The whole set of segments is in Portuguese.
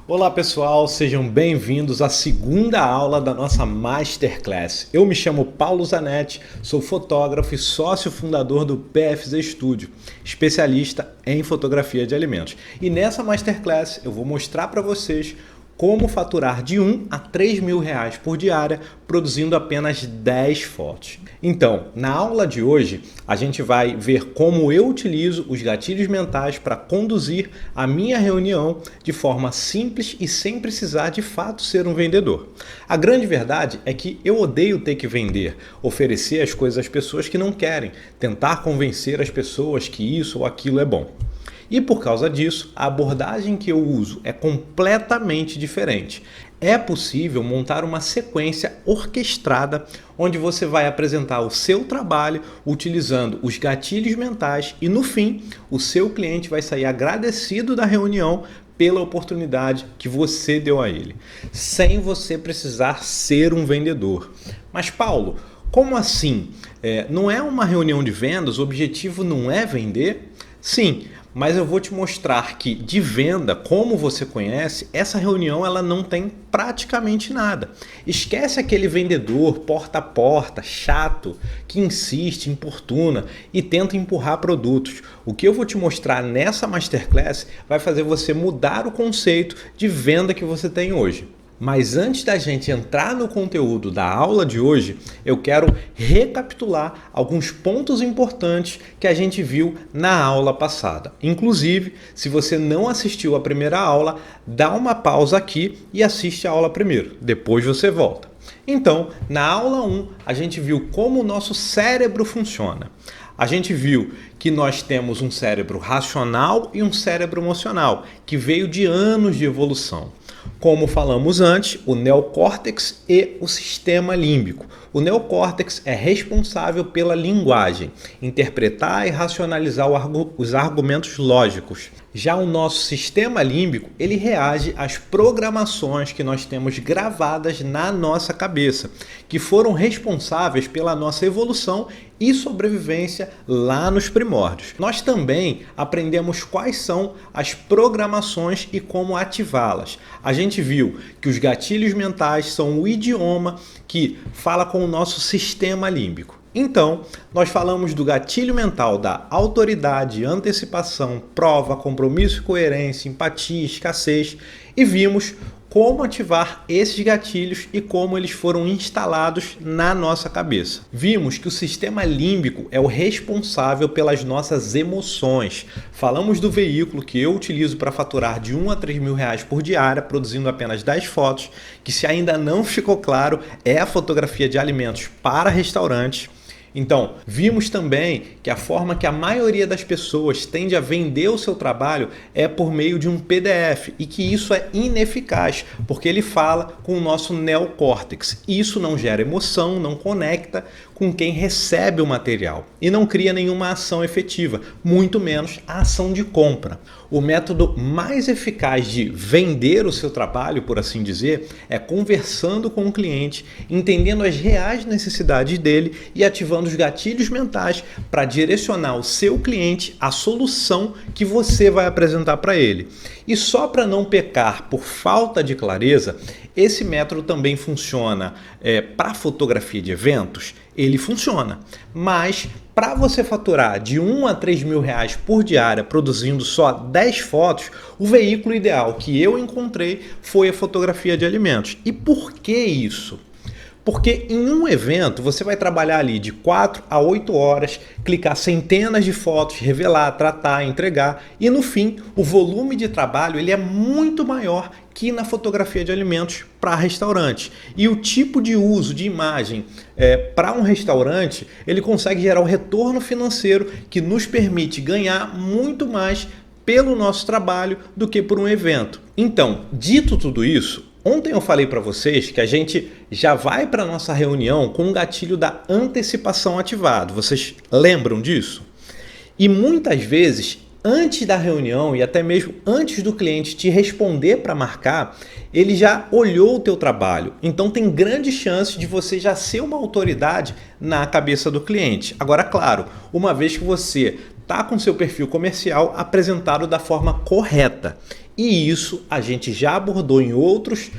Olá pessoal, sejam bem-vindos à segunda aula da nossa Masterclass. Eu me chamo Paulo Zanetti, sou fotógrafo e sócio fundador do PFZ Studio, especialista em fotografia de alimentos. E nessa Masterclass eu vou mostrar para vocês como faturar de 1 a 3 mil reais por diária produzindo apenas 10 fotos. Então, na aula de hoje, a gente vai ver como eu utilizo os gatilhos mentais para conduzir a minha reunião de forma simples e sem precisar de fato ser um vendedor. A grande verdade é que eu odeio ter que vender, oferecer as coisas às pessoas que não querem, tentar convencer as pessoas que isso ou aquilo é bom. E por causa disso, a abordagem que eu uso é completamente diferente. É possível montar uma sequência orquestrada onde você vai apresentar o seu trabalho utilizando os gatilhos mentais e no fim, o seu cliente vai sair agradecido da reunião pela oportunidade que você deu a ele, sem você precisar ser um vendedor. Mas Paulo, como assim? Não é uma reunião de vendas? O objetivo não é vender? Sim, mas eu vou te mostrar que de venda, como você conhece, essa reunião ela não tem praticamente nada. Esquece aquele vendedor porta a porta, chato, que insiste, importuna e tenta empurrar produtos. O que eu vou te mostrar nessa Masterclass vai fazer você mudar o conceito de venda que você tem hoje. Mas antes da gente entrar no conteúdo da aula de hoje, eu quero recapitular alguns pontos importantes que a gente viu na aula passada. Inclusive, se você não assistiu a primeira aula, dá uma pausa aqui e assiste a aula primeiro. Depois você volta. Então, na aula 1, a gente viu como o nosso cérebro funciona. A gente viu que nós temos um cérebro racional e um cérebro emocional, que veio de anos de evolução. Como falamos antes, o neocórtex e o sistema límbico. O neocórtex é responsável pela linguagem, interpretar e racionalizar os argumentos lógicos. Já o nosso sistema límbico, ele reage às programações que nós temos gravadas na nossa cabeça, que foram responsáveis pela nossa evolução e sobrevivência lá nos primórdios. Nós também aprendemos quais são as programações e como ativá-las. A gente viu que os gatilhos mentais são o idioma que fala com o nosso sistema límbico. Então, nós falamos do gatilho mental da autoridade, antecipação, prova, compromisso e coerência, empatia, escassez e vimos como ativar esses gatilhos e como eles foram instalados na nossa cabeça. Vimos que o sistema límbico é o responsável pelas nossas emoções. Falamos do veículo que eu utilizo para faturar de 1 a 3 mil reais por diária, produzindo apenas 10 fotos, que se ainda não ficou claro, é a fotografia de alimentos para restaurantes. Então, vimos também que a forma que a maioria das pessoas tende a vender o seu trabalho é por meio de um PDF e que isso é ineficaz, porque ele fala com o nosso neocórtex. Isso não gera emoção, não conecta com quem recebe o material e não cria nenhuma ação efetiva, muito menos a ação de compra. O método mais eficaz de vender o seu trabalho, por assim dizer, é conversando com o cliente, entendendo as reais necessidades dele e ativando os gatilhos mentais para direcionar o seu cliente à solução que você vai apresentar para ele. E só para não pecar por falta de clareza, esse método também funciona para fotografia de eventos, ele funciona, mas para você faturar de 1 a 3 mil reais por diária produzindo só 10 fotos, o veículo ideal que eu encontrei foi a fotografia de alimentos. E por que isso? Porque em um evento você vai trabalhar ali de 4 a 8 horas, clicar centenas de fotos, revelar, tratar, entregar e no fim o volume de trabalho ele é muito maior que na fotografia de alimentos para restaurante. E o tipo de uso de imagem para um restaurante ele consegue gerar um retorno financeiro que nos permite ganhar muito mais pelo nosso trabalho do que por um evento. Então, dito tudo isso, ontem eu falei para vocês que a gente já vai para a nossa reunião com o gatilho da antecipação ativado. Vocês lembram disso? E muitas vezes, antes da reunião e até mesmo antes do cliente te responder para marcar, ele já olhou o teu trabalho. Então tem grandes chances de você já ser uma autoridade na cabeça do cliente. Agora, claro, uma vez que você está com seu perfil comercial apresentado da forma correta. E isso a gente já abordou em outros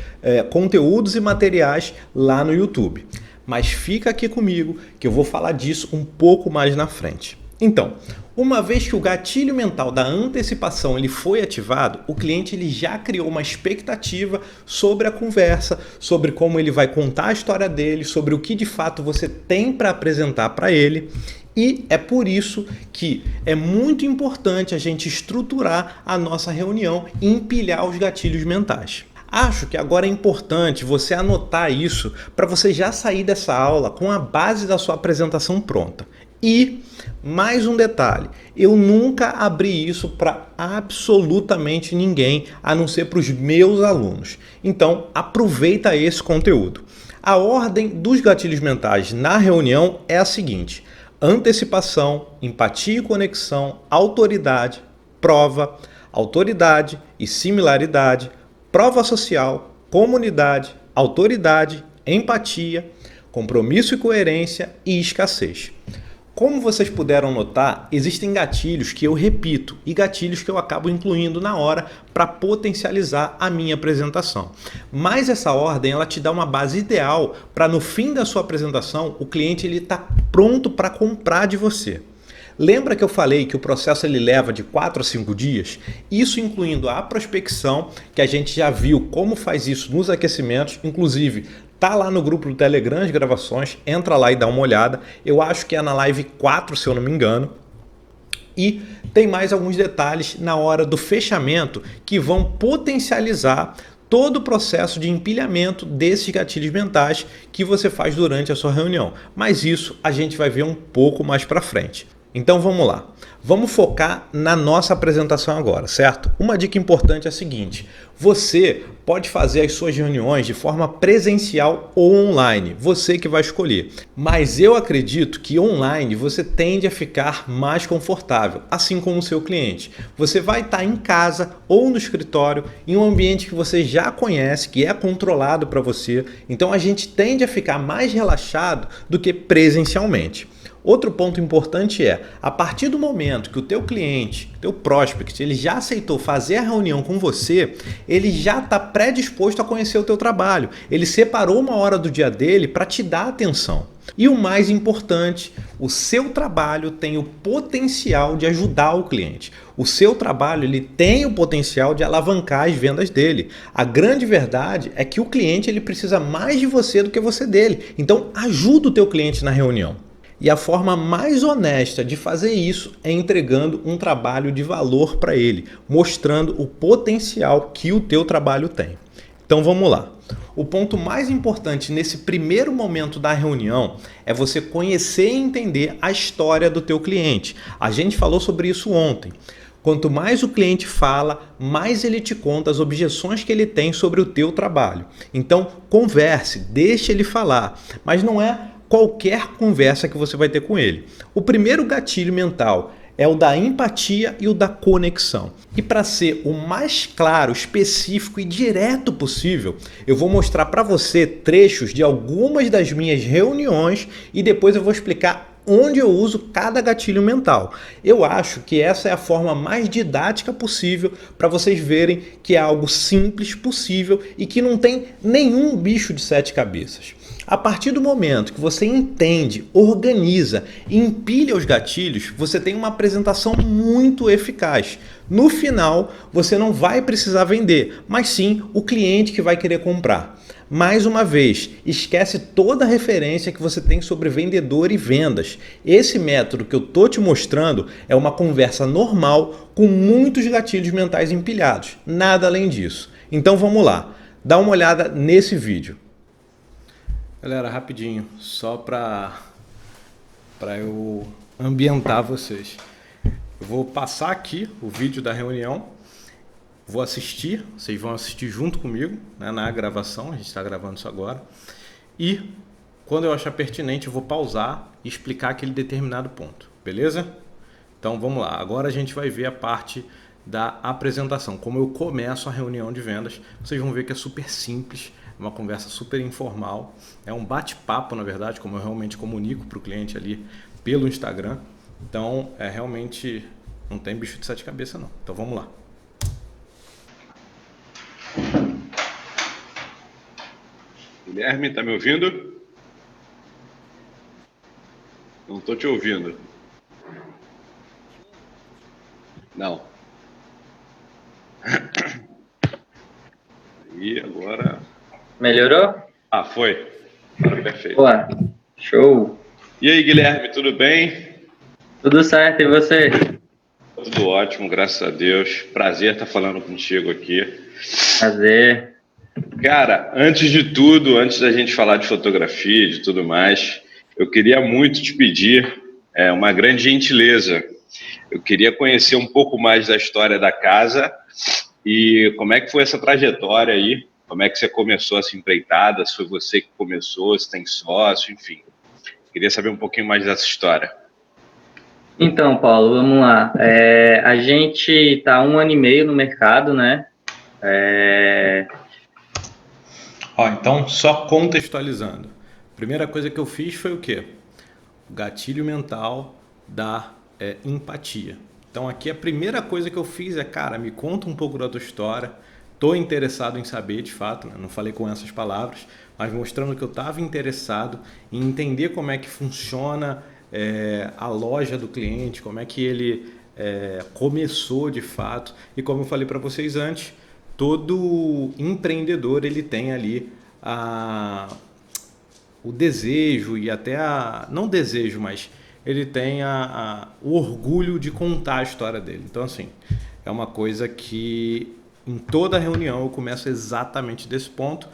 conteúdos e materiais lá no YouTube. Mas fica aqui comigo que eu vou falar disso um pouco mais na frente. Então, uma vez que o gatilho mental da antecipação ele foi ativado, o cliente ele já criou uma expectativa sobre a conversa, sobre como ele vai contar a história dele, sobre o que de fato você tem para apresentar para ele. E é por isso que é muito importante a gente estruturar a nossa reunião e empilhar os gatilhos mentais. Acho que agora é importante você anotar isso para você já sair dessa aula com a base da sua apresentação pronta. E mais um detalhe, eu nunca abri isso para absolutamente ninguém, a não ser para os meus alunos. Então aproveita esse conteúdo. A ordem dos gatilhos mentais na reunião é a seguinte: antecipação, empatia e conexão, autoridade, prova, autoridade e similaridade, prova social, comunidade, autoridade, empatia, compromisso e coerência e escassez. Como vocês puderam notar, existem gatilhos que eu repito e gatilhos que eu acabo incluindo na hora para potencializar a minha apresentação. Mas essa ordem ela te dá uma base ideal para no fim da sua apresentação o cliente ele está pronto para comprar de você. Lembra que eu falei que o processo ele leva de 4 a 5 dias? Isso incluindo a prospecção, que a gente já viu como faz isso nos aquecimentos, inclusive tá lá no grupo do Telegram as gravações, entra lá e dá uma olhada. Eu acho que é na live 4, se eu não me engano. E tem mais alguns detalhes na hora do fechamento que vão potencializar todo o processo de empilhamento desses gatilhos mentais que você faz durante a sua reunião. Mas isso a gente vai ver um pouco mais para frente. Então vamos lá, vamos focar na nossa apresentação agora, certo? Uma dica importante é a seguinte: você pode fazer as suas reuniões de forma presencial ou online, você que vai escolher. Mas eu acredito que online você tende a ficar mais confortável, assim como o seu cliente. Você vai estar em casa ou no escritório, em um ambiente que você já conhece, que é controlado para você, então a gente tende a ficar mais relaxado do que presencialmente. Outro ponto importante é, a partir do momento que o teu cliente, o teu prospect, ele já aceitou fazer a reunião com você, ele já está predisposto a conhecer o teu trabalho. Ele separou uma hora do dia dele para te dar atenção. E o mais importante, o seu trabalho tem o potencial de ajudar o cliente. O seu trabalho ele tem o potencial de alavancar as vendas dele. A grande verdade é que o cliente ele precisa mais de você do que você dele. Então ajuda o teu cliente na reunião. E a forma mais honesta de fazer isso é entregando um trabalho de valor para ele, mostrando o potencial que o teu trabalho tem. Então vamos lá. O ponto mais importante nesse primeiro momento da reunião é você conhecer e entender a história do teu cliente. A gente falou sobre isso ontem. Quanto mais o cliente fala, mais ele te conta as objeções que ele tem sobre o teu trabalho. Então converse, deixe ele falar, mas não é qualquer conversa que você vai ter com ele. O primeiro gatilho mental é o da empatia e o da conexão. E para ser o mais claro, específico e direto possível, eu vou mostrar para você trechos de algumas das minhas reuniões e depois eu vou explicar onde eu uso cada gatilho mental. Eu acho que essa é a forma mais didática possível para vocês verem que é algo simples, possível e que não tem nenhum bicho de 7 cabeças. A partir do momento que você entende, organiza e empilha os gatilhos, você tem uma apresentação muito eficaz. No final, você não vai precisar vender, mas sim o cliente que vai querer comprar. Mais uma vez, esquece toda a referência que você tem sobre vendedor e vendas. Esse método que eu estou te mostrando é uma conversa normal com muitos gatilhos mentais empilhados. Nada além disso. Então vamos lá, dá uma olhada nesse vídeo. Galera, rapidinho, só para eu ambientar vocês. Eu vou passar aqui o vídeo da reunião, vou assistir, vocês vão assistir junto comigo, né, na gravação, a gente está gravando isso agora. E quando eu achar pertinente eu vou pausar e explicar aquele determinado ponto, beleza? Então vamos lá, agora a gente vai ver a parte da apresentação, como eu começo a reunião de vendas. Vocês vão ver que é super simples, uma conversa super informal, é um bate-papo na verdade, como eu realmente comunico para o cliente ali pelo Instagram. Então realmente não tem bicho de 7 cabeças não. Então vamos lá. Guilherme, tá me ouvindo? Não tô te ouvindo. Não. E agora... Melhorou? Ah, foi. Agora perfeito. Boa, show. E aí, Guilherme, tudo bem? Tudo certo, e você? Tudo ótimo, graças a Deus. Prazer estar falando contigo aqui. Prazer. Cara, antes de tudo, antes da gente falar de fotografia e de tudo mais, eu queria muito te pedir uma grande gentileza. Eu queria conhecer um pouco mais da história da casa e como é que foi essa trajetória aí, como é que você começou essa empreitada, se foi você que começou, se tem sócio, enfim. Queria saber um pouquinho mais dessa história. Então, Paulo, vamos lá. A gente está há 1 ano e meio no mercado, né? Então, só contextualizando. A primeira coisa que eu fiz foi o quê? O gatilho mental da empatia. Então, aqui a primeira coisa que eu fiz é, cara, me conta um pouco da tua história. Estou interessado em saber, de fato, né? Não falei com essas palavras, mas mostrando que eu estava interessado em entender como é que funciona a loja do cliente, como é que ele começou de fato. E como eu falei para vocês antes, todo empreendedor ele tem ali o desejo e até não desejo, mas ele tem o orgulho de contar a história dele. Então, assim, é uma coisa que em toda reunião eu começo exatamente desse ponto.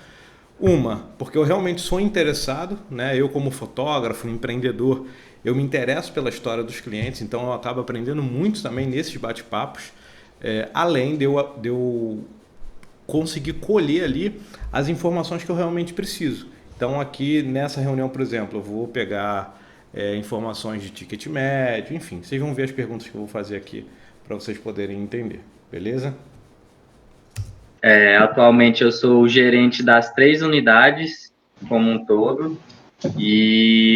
Porque eu realmente sou interessado, né? Eu como fotógrafo, empreendedor, eu me interesso pela história dos clientes, então eu acabo aprendendo muito também nesses bate-papos, além de eu conseguir colher ali as informações que eu realmente preciso. Então aqui nessa reunião, por exemplo, eu vou pegar informações de ticket médio, enfim, vocês vão ver as perguntas que eu vou fazer aqui para vocês poderem entender, beleza? Atualmente eu sou o gerente das 3 unidades como um todo,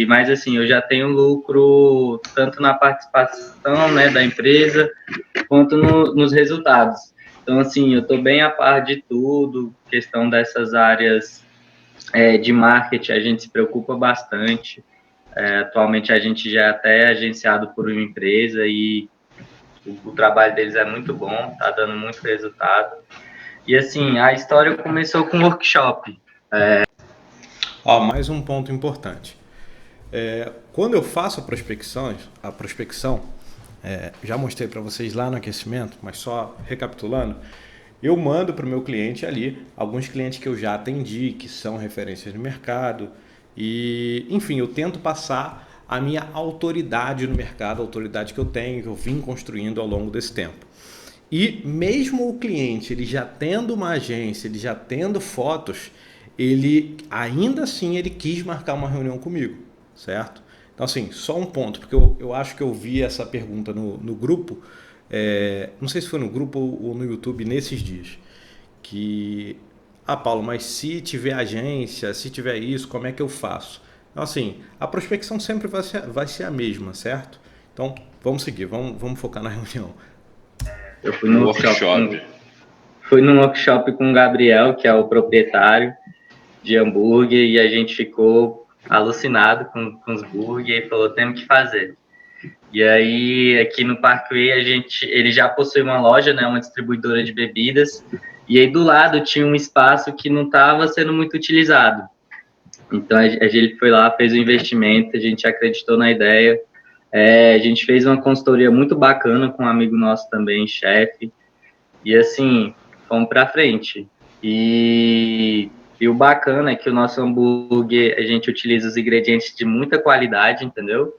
mas assim, eu já tenho lucro tanto na participação, né, da empresa, quanto nos resultados. Então, assim, eu estou bem a par de tudo, questão dessas áreas de marketing, a gente se preocupa bastante. Atualmente a gente já é até agenciado por uma empresa e o trabalho deles é muito bom, está dando muito resultado. E assim, a história começou com um workshop. Mais um ponto importante. Quando eu faço a prospecção, já mostrei para vocês lá no aquecimento, mas só recapitulando, eu mando para o meu cliente ali alguns clientes que eu já atendi, que são referências no mercado e, enfim, eu tento passar a minha autoridade no mercado, a autoridade que eu tenho, que eu vim construindo ao longo desse tempo. E mesmo o cliente, ele já tendo uma agência, ele já tendo fotos, ele ainda assim ele quis marcar uma reunião comigo, certo? Então assim, só um ponto, porque eu acho que eu vi essa pergunta no grupo, não sei se foi no grupo ou no YouTube nesses dias, que, Paulo, mas se tiver agência, se tiver isso, como é que eu faço? Então assim, a prospecção sempre vai ser a mesma, certo? Então vamos seguir, vamos focar na reunião. Eu fui no workshop. Fui num workshop com o Gabriel, que é o proprietário de hambúrguer, e a gente ficou alucinado com os hambúrguer e falou, temos que fazer. E aí, aqui no Parkway, ele já possui uma loja, né, uma distribuidora de bebidas, e aí do lado tinha um espaço que não estava sendo muito utilizado. Então, ele foi lá, fez o investimento, a gente acreditou na ideia, a gente fez uma consultoria muito bacana com um amigo nosso também, chefe, e assim, fomos para frente. E o bacana é que o nosso hambúrguer, a gente utiliza os ingredientes de muita qualidade, entendeu?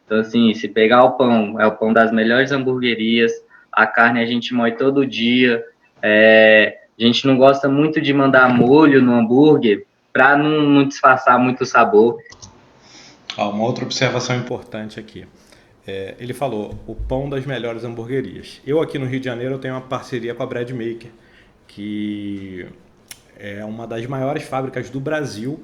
Então, assim, se pegar o pão, é o pão das melhores hamburguerias, a carne a gente moe todo dia, a gente não gosta muito de mandar molho no hambúrguer para não disfarçar muito o sabor. Uma outra observação importante aqui. Ele falou o pão das melhores hamburguerias. Eu aqui no Rio de Janeiro eu tenho uma parceria com a Bread Maker, que é uma das maiores fábricas do Brasil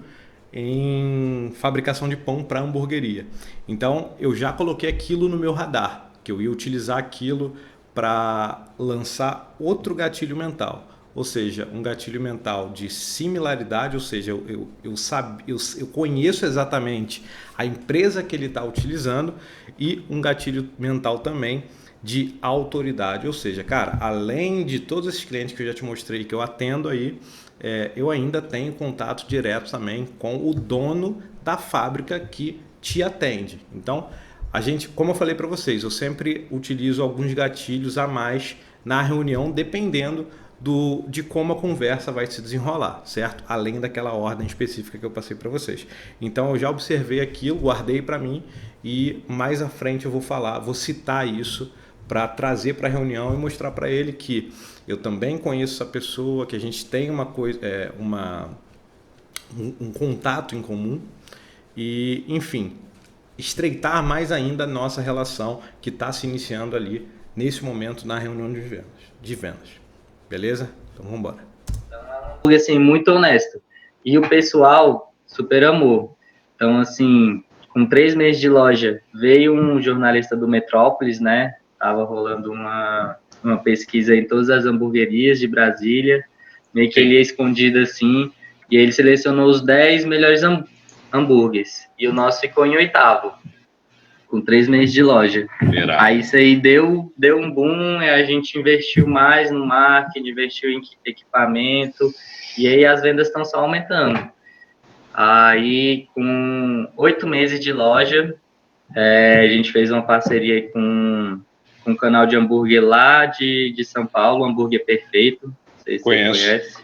em fabricação de pão para hamburgueria. Então eu já coloquei aquilo no meu radar, que eu ia utilizar aquilo para lançar outro gatilho mental. ou seja, um gatilho mental de similaridade, ou seja, eu conheço exatamente a empresa que ele está utilizando, e um gatilho mental também de autoridade, ou seja, cara, além de todos esses clientes que eu já te mostrei que eu atendo aí, eu ainda tenho contato direto também com o dono da fábrica que te atende. Então, como eu falei para vocês, eu sempre utilizo alguns gatilhos a mais na reunião, dependendo de como a conversa vai se desenrolar, certo? Além daquela ordem específica que eu passei para vocês. Então, eu já observei aquilo, guardei para mim, e mais à frente eu vou citar isso para trazer para a reunião e mostrar para ele que eu também conheço essa pessoa, que a gente tem um contato em comum e, enfim, estreitar mais ainda a nossa relação que está se iniciando ali nesse momento na reunião de vendas. Beleza? Então vamos embora. Então, assim, muito honesto. E o pessoal super amou. Então, assim, com 3 meses de loja, veio um jornalista do Metrópolis, né? Tava rolando uma pesquisa em todas as hamburguerias de Brasília, meio que ele ia escondido assim, e ele selecionou os 10 melhores hambúrgueres, e o nosso ficou em 8º, com 3 meses de loja. Aí isso aí deu um boom, a gente investiu mais no marketing, investiu em equipamento, e aí as vendas estão só aumentando. Aí, com 8 meses de loja, a gente fez uma parceria com um canal de hambúrguer lá de São Paulo, Hambúrguer Perfeito, não sei se você conhece.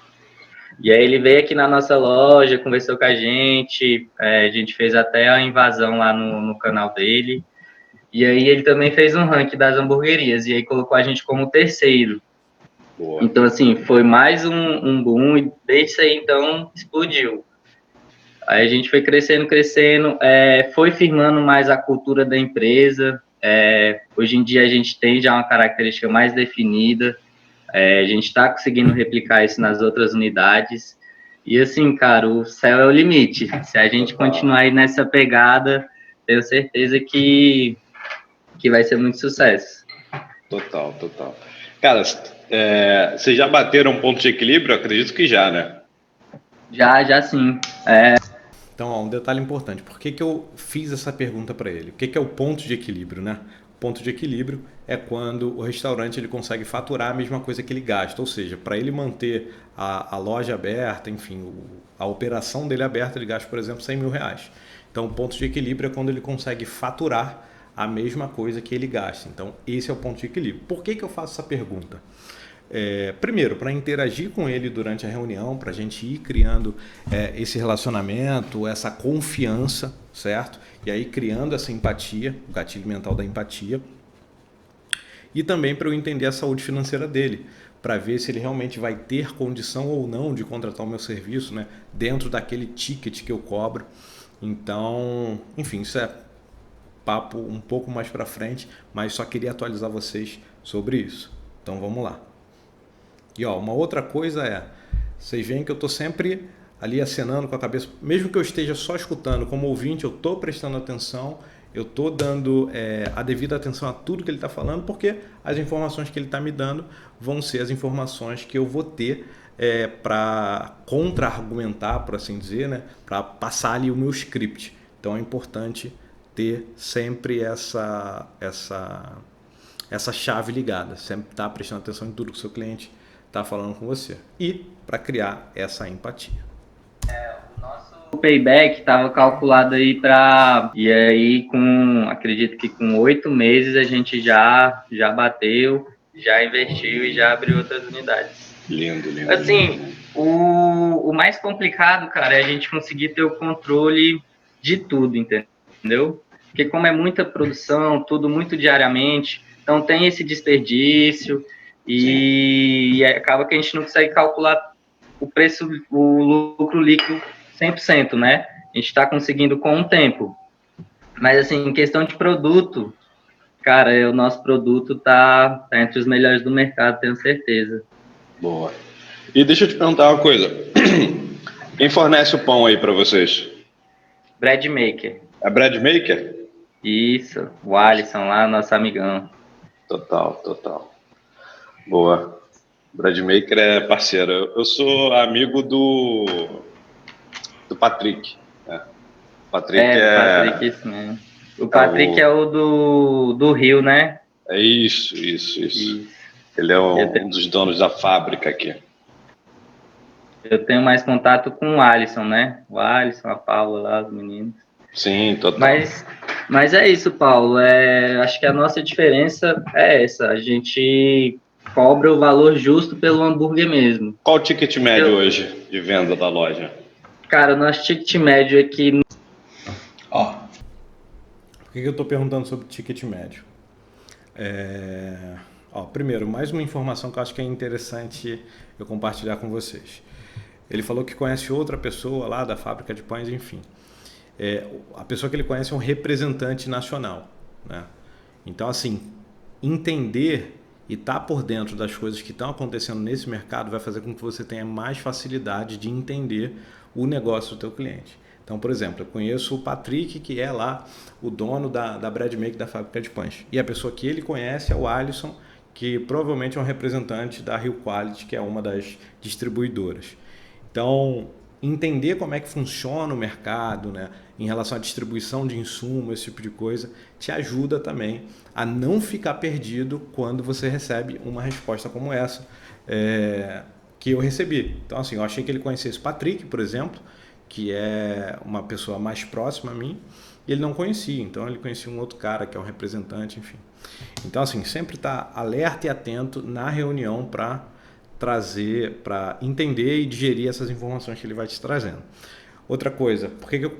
E aí ele veio aqui na nossa loja, conversou com a gente fez até a invasão lá no canal dele, e aí ele também fez um ranking das hamburguerias, e aí colocou a gente como 3º. Boa. Então, assim, foi mais um boom, e desde aí, então, explodiu. Aí a gente foi crescendo, foi firmando mais a cultura da empresa. Hoje em dia a gente tem já uma característica mais definida, a gente está conseguindo replicar isso nas outras unidades. E assim, cara, o céu é o limite. Se a gente continuar aí nessa pegada, tenho certeza que vai ser muito sucesso. Total. Cara, vocês já bateram um ponto de equilíbrio? Acredito que já, né? Já sim. Então, um detalhe importante. Por que eu fiz essa pergunta para ele? O que é o ponto de equilíbrio, né? O ponto de equilíbrio é quando o restaurante ele consegue faturar a mesma coisa que ele gasta. Ou seja, para ele manter a loja aberta, enfim, a operação dele aberta, ele gasta, por exemplo, 100 mil reais. Então, o ponto de equilíbrio é quando ele consegue faturar a mesma coisa que ele gasta. Então, esse é o ponto de equilíbrio. Por que eu faço essa pergunta? Primeiro, para interagir com ele durante a reunião, para a gente ir criando esse relacionamento, essa confiança, certo? E aí criando essa empatia, o gatilho mental da empatia. E também para eu entender a saúde financeira dele, para ver se ele realmente vai ter condição ou não de contratar o meu serviço, né? Dentro daquele ticket que eu cobro. Então, enfim, isso é papo um pouco mais para frente, mas só queria atualizar vocês sobre isso. Então vamos lá. E uma outra coisa vocês veem que eu estou sempre ali acenando com a cabeça, mesmo que eu esteja só escutando como ouvinte, eu estou prestando atenção, eu estou dando a devida atenção a tudo que ele está falando, porque as informações que ele está me dando vão ser as informações que eu vou ter para contra-argumentar, por assim dizer, né? Para passar ali o meu script. Então é importante ter sempre essa chave ligada, sempre estar prestando atenção em tudo que o seu cliente está falando com você e para criar essa empatia. O nosso payback estava calculado aí e aí acredito que com 8 meses a gente já bateu, já investiu e já abriu outras unidades. Lindo. Assim, lindo. O mais complicado, cara, é a gente conseguir ter o controle de tudo, entendeu? Porque como é muita produção, tudo muito diariamente, então tem esse desperdício e acaba que a gente não consegue calcular o preço, o lucro líquido 100%, né? A gente está conseguindo com o tempo. Mas, assim, em questão de produto, cara, o nosso produto tá entre os melhores do mercado, tenho certeza. Boa. E deixa eu te perguntar uma coisa. Quem fornece o pão aí para vocês? Bread Maker. A Bread Maker? Isso, o Alisson lá, nosso amigão. Total. Boa. Bradmaker é parceiro. Eu sou amigo do Patrick. Né? Patrick isso mesmo. O Patrick é o do Rio, né? É isso. Ele é um dos donos da fábrica aqui. Eu tenho mais contato com o Alisson, né? O Alisson, a Paula lá, os meninos. Sim, total. Mas é isso, Paulo. Acho que a nossa diferença é essa. A gente cobra o valor justo pelo hambúrguer mesmo. Qual o ticket médio hoje de venda da loja? Cara, o nosso ticket médio aqui... Por que eu estou perguntando sobre ticket médio? Primeiro, mais uma informação que eu acho que é interessante eu compartilhar com vocês. Ele falou que conhece outra pessoa lá da fábrica de pães, enfim. A pessoa que ele conhece é um representante nacional, né? Então, assim, entender e estar por dentro das coisas que estão acontecendo nesse mercado vai fazer com que você tenha mais facilidade de entender o negócio do teu cliente. Então, por exemplo, eu conheço o Patrick, que é lá o dono da Bradmaker, da fábrica de pães. E a pessoa que ele conhece é o Alisson, que provavelmente é um representante da Rio Quality, que é uma das distribuidoras. Então, entender como é que funciona o mercado, né, em relação à distribuição de insumos, esse tipo de coisa, te ajuda também a não ficar perdido quando você recebe uma resposta como essa que eu recebi. Então, assim, eu achei que ele conhecesse o Patrick, por exemplo, que é uma pessoa mais próxima a mim, e ele não conhecia. Então, ele conhecia um outro cara que é um representante, enfim. Então, assim, sempre estar alerta e atento na reunião para trazer, para entender e digerir essas informações que ele vai te trazendo. Outra coisa, por que eu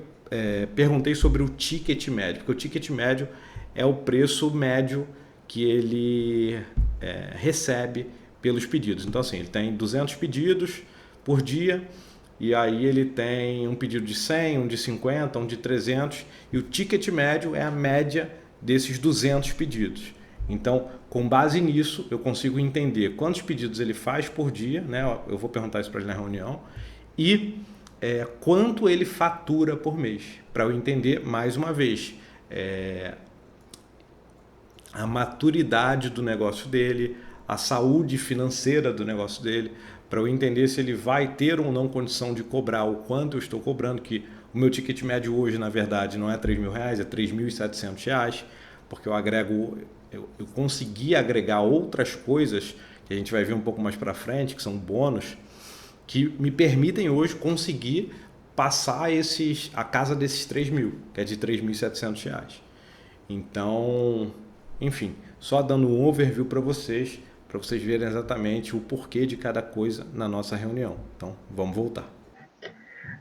perguntei sobre o ticket médio? Porque o ticket médio é o preço médio que ele recebe pelos pedidos. Então, assim, ele tem 200 pedidos por dia, e aí ele tem um pedido de 100, um de 50, um de 300, e o ticket médio é a média desses 200 pedidos. Então, com base nisso, eu consigo entender quantos pedidos ele faz por dia, né? Eu vou perguntar isso para ele na reunião, e quanto ele fatura por mês, para eu entender, mais uma vez, a maturidade do negócio dele, a saúde financeira do negócio dele, para eu entender se ele vai ter ou não condição de cobrar o quanto eu estou cobrando, que o meu ticket médio hoje, na verdade, não é R$3.000, é R$3.700, porque eu consegui agregar outras coisas, que a gente vai ver um pouco mais para frente, que são bônus, que me permitem hoje conseguir passar a casa desses 3.000, que é de R$3.700. Então, enfim, só dando um overview para vocês verem exatamente o porquê de cada coisa na nossa reunião. Então, vamos voltar.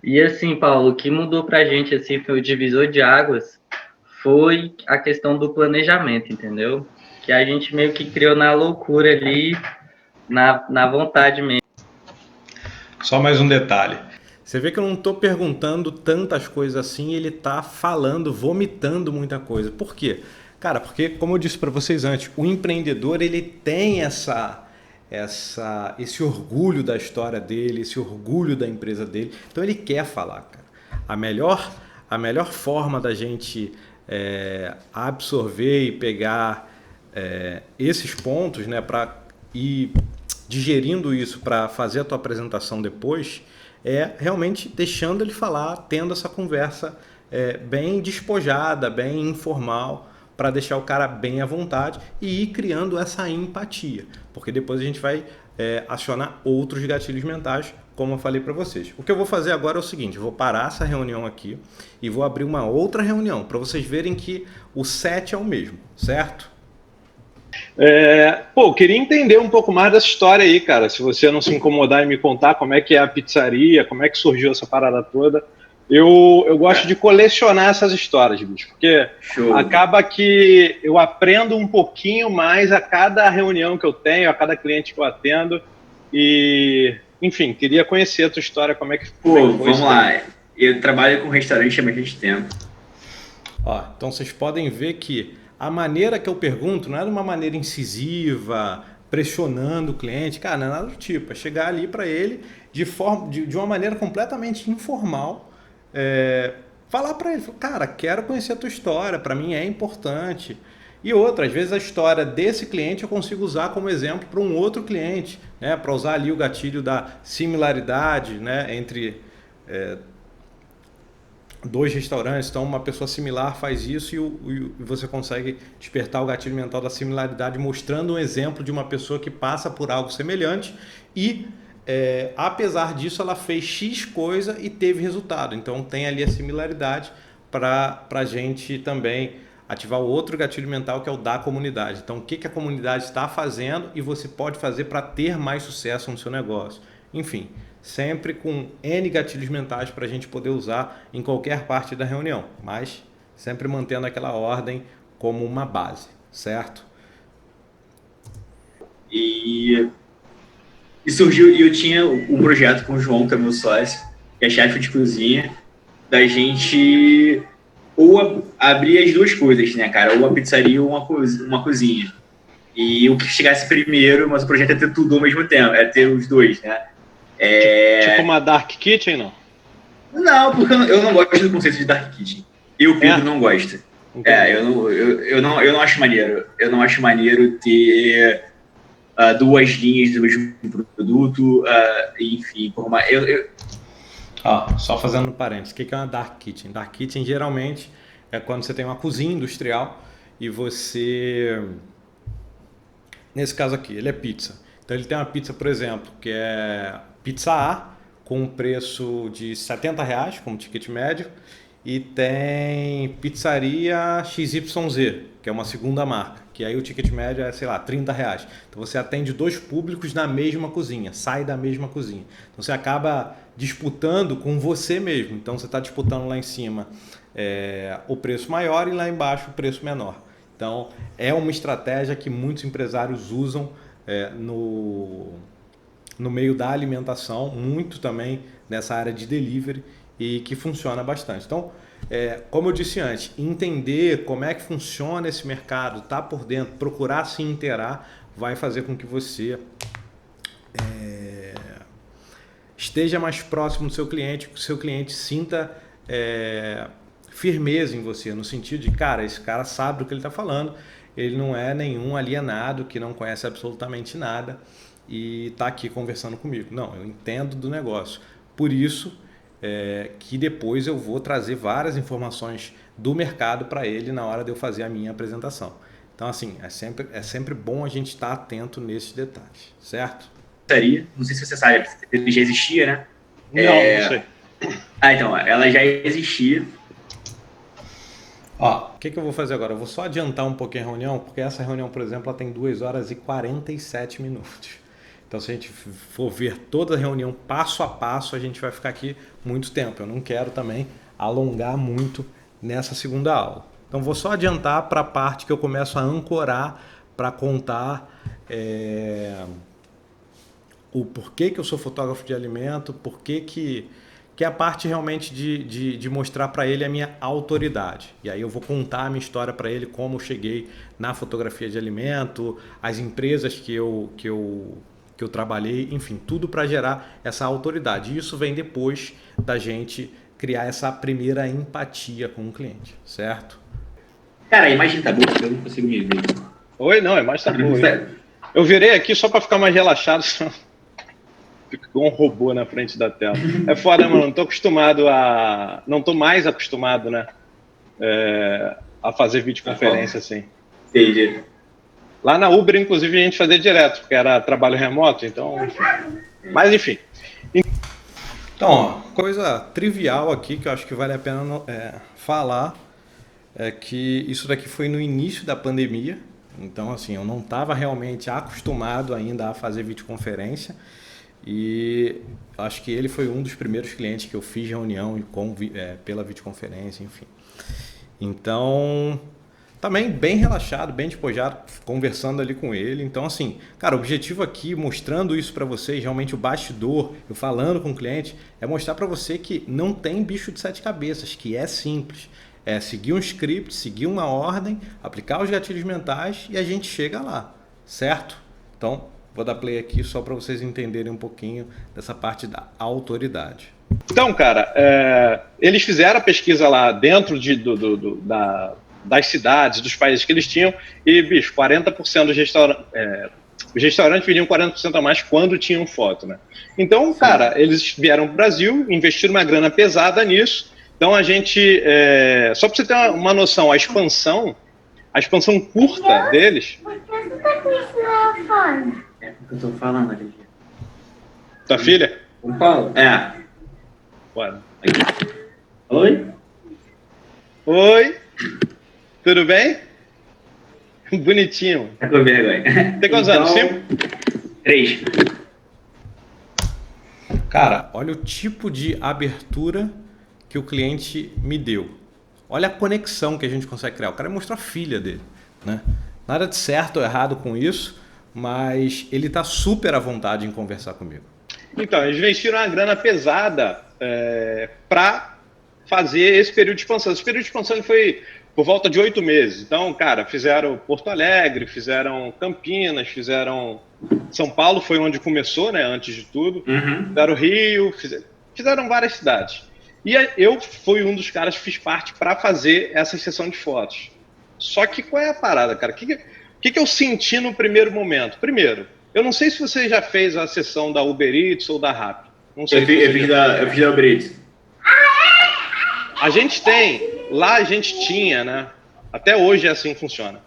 E assim, Paulo, o que mudou para a gente assim, foi o divisor de águas, foi a questão do planejamento, entendeu? Que a gente meio que criou na loucura ali, na vontade mesmo. Só mais um detalhe. Você vê que eu não estou perguntando tantas coisas assim, ele está falando, vomitando muita coisa. Por quê? Cara, porque, como eu disse para vocês antes, o empreendedor ele tem esse orgulho da história dele, esse orgulho da empresa dele. Então ele quer falar, cara. A melhor forma da gente absorver e pegar esses pontos, né, para ir digerindo isso para fazer a tua apresentação depois, é realmente deixando ele falar, tendo essa conversa bem despojada, bem informal, para deixar o cara bem à vontade e ir criando essa empatia, porque depois a gente vai acionar outros gatilhos mentais, como eu falei para vocês. O que eu vou fazer agora é o seguinte, eu vou parar essa reunião aqui e vou abrir uma outra reunião, para vocês verem que o set é o mesmo, certo? Eu queria entender um pouco mais dessa história aí, cara, se você não se incomodar em me contar como é que é a pizzaria, como é que surgiu essa parada toda. Eu gosto de colecionar essas histórias, bicho, porque acaba que eu aprendo um pouquinho mais a cada reunião que eu tenho, a cada cliente que eu atendo e, enfim, queria conhecer a tua história, como é que foi. Vamos lá, eu trabalho com restaurante há bastante tempo. Então vocês podem ver que a maneira que eu pergunto não é de uma maneira incisiva, pressionando o cliente, cara, não é nada do tipo, é chegar ali para ele de uma maneira completamente informal, falar para ele, cara, quero conhecer a tua história, para mim é importante. E outra, às vezes a história desse cliente eu consigo usar como exemplo para um outro cliente, né? Para usar ali o gatilho da similaridade, né? Entre dois restaurantes. Então uma pessoa similar faz isso e você consegue despertar o gatilho mental da similaridade mostrando um exemplo de uma pessoa que passa por algo semelhante e apesar disso ela fez X coisa e teve resultado. Então tem ali a similaridade para a gente também ativar o outro gatilho mental, que é o da comunidade. Então, o que a comunidade está fazendo e você pode fazer para ter mais sucesso no seu negócio. Enfim, sempre com N gatilhos mentais para a gente poder usar em qualquer parte da reunião, mas sempre mantendo aquela ordem como uma base, certo? E surgiu, e eu tinha um projeto com o João, que é meu sócio, que é chefe de cozinha, da gente ou abrir as duas coisas, né, cara? Ou a pizzaria ou uma cozinha. E o que chegasse primeiro, mas o projeto é ter tudo ao mesmo tempo, é ter os dois, né? Tipo uma Dark Kitchen, não? Não, porque eu não gosto do conceito de Dark Kitchen. E o Pedro não gosta. Eu não acho maneiro. Eu não acho maneiro ter duas linhas do mesmo produto, enfim, por uma... Só fazendo um parênteses, o que é uma Dark Kitchen? Dark Kitchen geralmente é quando você tem uma cozinha industrial e você, nesse caso aqui, ele é pizza. Então ele tem uma pizza, por exemplo, que é pizza A, com um preço de R$70 como ticket médio, e tem pizzaria XYZ, que é uma segunda marca, que aí o ticket médio é, sei lá, R$30. Então você atende dois públicos na mesma cozinha, sai da mesma cozinha. Então você acaba disputando com você mesmo. Então você está disputando lá em cima o preço maior e lá embaixo o preço menor. Então é uma estratégia que muitos empresários usam no meio da alimentação, muito também nessa área de delivery, e que funciona bastante. Então, como eu disse antes, entender como é que funciona esse mercado, estar por dentro, procurar se inteirar, vai fazer com que você esteja mais próximo do seu cliente, que o seu cliente sinta firmeza em você, no sentido de, cara, esse cara sabe do que ele está falando, ele não é nenhum alienado que não conhece absolutamente nada e está aqui conversando comigo. Não, eu entendo do negócio. Por isso que depois eu vou trazer várias informações do mercado para ele na hora de eu fazer a minha apresentação. Então, assim, é sempre bom a gente estar atento nesses detalhes, certo? Não sei se você sabe, ele já existia, né? Não sei. Então, ela já existia. O que eu vou fazer agora? Eu vou só adiantar um pouquinho a reunião, porque essa reunião, por exemplo, ela tem 2 horas e 47 minutos. Então, se a gente for ver toda a reunião passo a passo, a gente vai ficar aqui muito tempo. Eu não quero também alongar muito nessa segunda aula. Então, vou só adiantar para a parte que eu começo a ancorar para contar o porquê que eu sou fotógrafo de alimento, porquê que é a parte realmente de mostrar para ele a minha autoridade. E aí eu vou contar a minha história para ele, como eu cheguei na fotografia de alimento, as empresas que eu trabalhei, enfim, tudo para gerar essa autoridade. E isso vem depois da gente criar essa primeira empatia com o cliente, certo? Cara, a imagem tá boa, eu não consigo me ver. Oi, não, a imagem tá boa. Eu virei aqui só para ficar mais relaxado, senão fico igual um robô na frente da tela. É foda, mano, não tô mais acostumado, né, a fazer videoconferência assim. Entendi. Lá na Uber, inclusive, a gente fazia direto, porque era trabalho remoto, então... Enfim. Mas, enfim. Então, coisa trivial aqui, que eu acho que vale a pena falar, é que isso daqui foi no início da pandemia. Então, assim, eu não estava realmente acostumado ainda a fazer videoconferência. E acho que ele foi um dos primeiros clientes que eu fiz reunião pela videoconferência, enfim. Então... também bem relaxado, bem despojado, conversando ali com ele. Então, assim, cara, o objetivo aqui, mostrando isso para vocês, realmente o bastidor, eu falando com o cliente, é mostrar para você que não tem bicho de 7 cabeças, que é simples. É seguir um script, seguir uma ordem, aplicar os gatilhos mentais e a gente chega lá, certo? Então, vou dar play aqui só para vocês entenderem um pouquinho dessa parte da autoridade. das cidades, dos países que eles tinham, e, bicho, 40% dos restaurantes... os restaurantes vendiam 40% a mais quando tinham foto, né? Então, cara, eles vieram para o Brasil, investiram uma grana pesada nisso. Então, a gente... só para você ter uma noção, a expansão curta deles... Por que você tá com isso no telefone? É o que eu tô falando ali. Tua filha? O Paulo? É. Bora. Oi? Oi, tudo bem? Bonitinho. Tá com vergonha. Tem quantos anos? 5? 3. Cara, olha o tipo de abertura que o cliente me deu. Olha a conexão que a gente consegue criar. O cara mostrou a filha dele, né? Nada de certo ou errado com isso, mas ele está super à vontade em conversar comigo. Então, eles investiram uma grana pesada para fazer esse período de expansão. Esse período de expansão foi por volta de 8 meses. Então, cara, fizeram Porto Alegre, fizeram Campinas, fizeram São Paulo, foi onde começou, né, antes de tudo. Fizeram Rio, fizeram várias cidades. E eu fui um dos caras que fiz parte para fazer essa sessão de fotos. Só que qual é a parada, cara? O que eu senti no primeiro momento? Primeiro, eu não sei se você já fez a sessão da Uber Eats ou da Rappi. Não sei. Eu fiz da Uber Eats. A gente tem, lá a gente tinha, né? Até hoje é assim que funciona.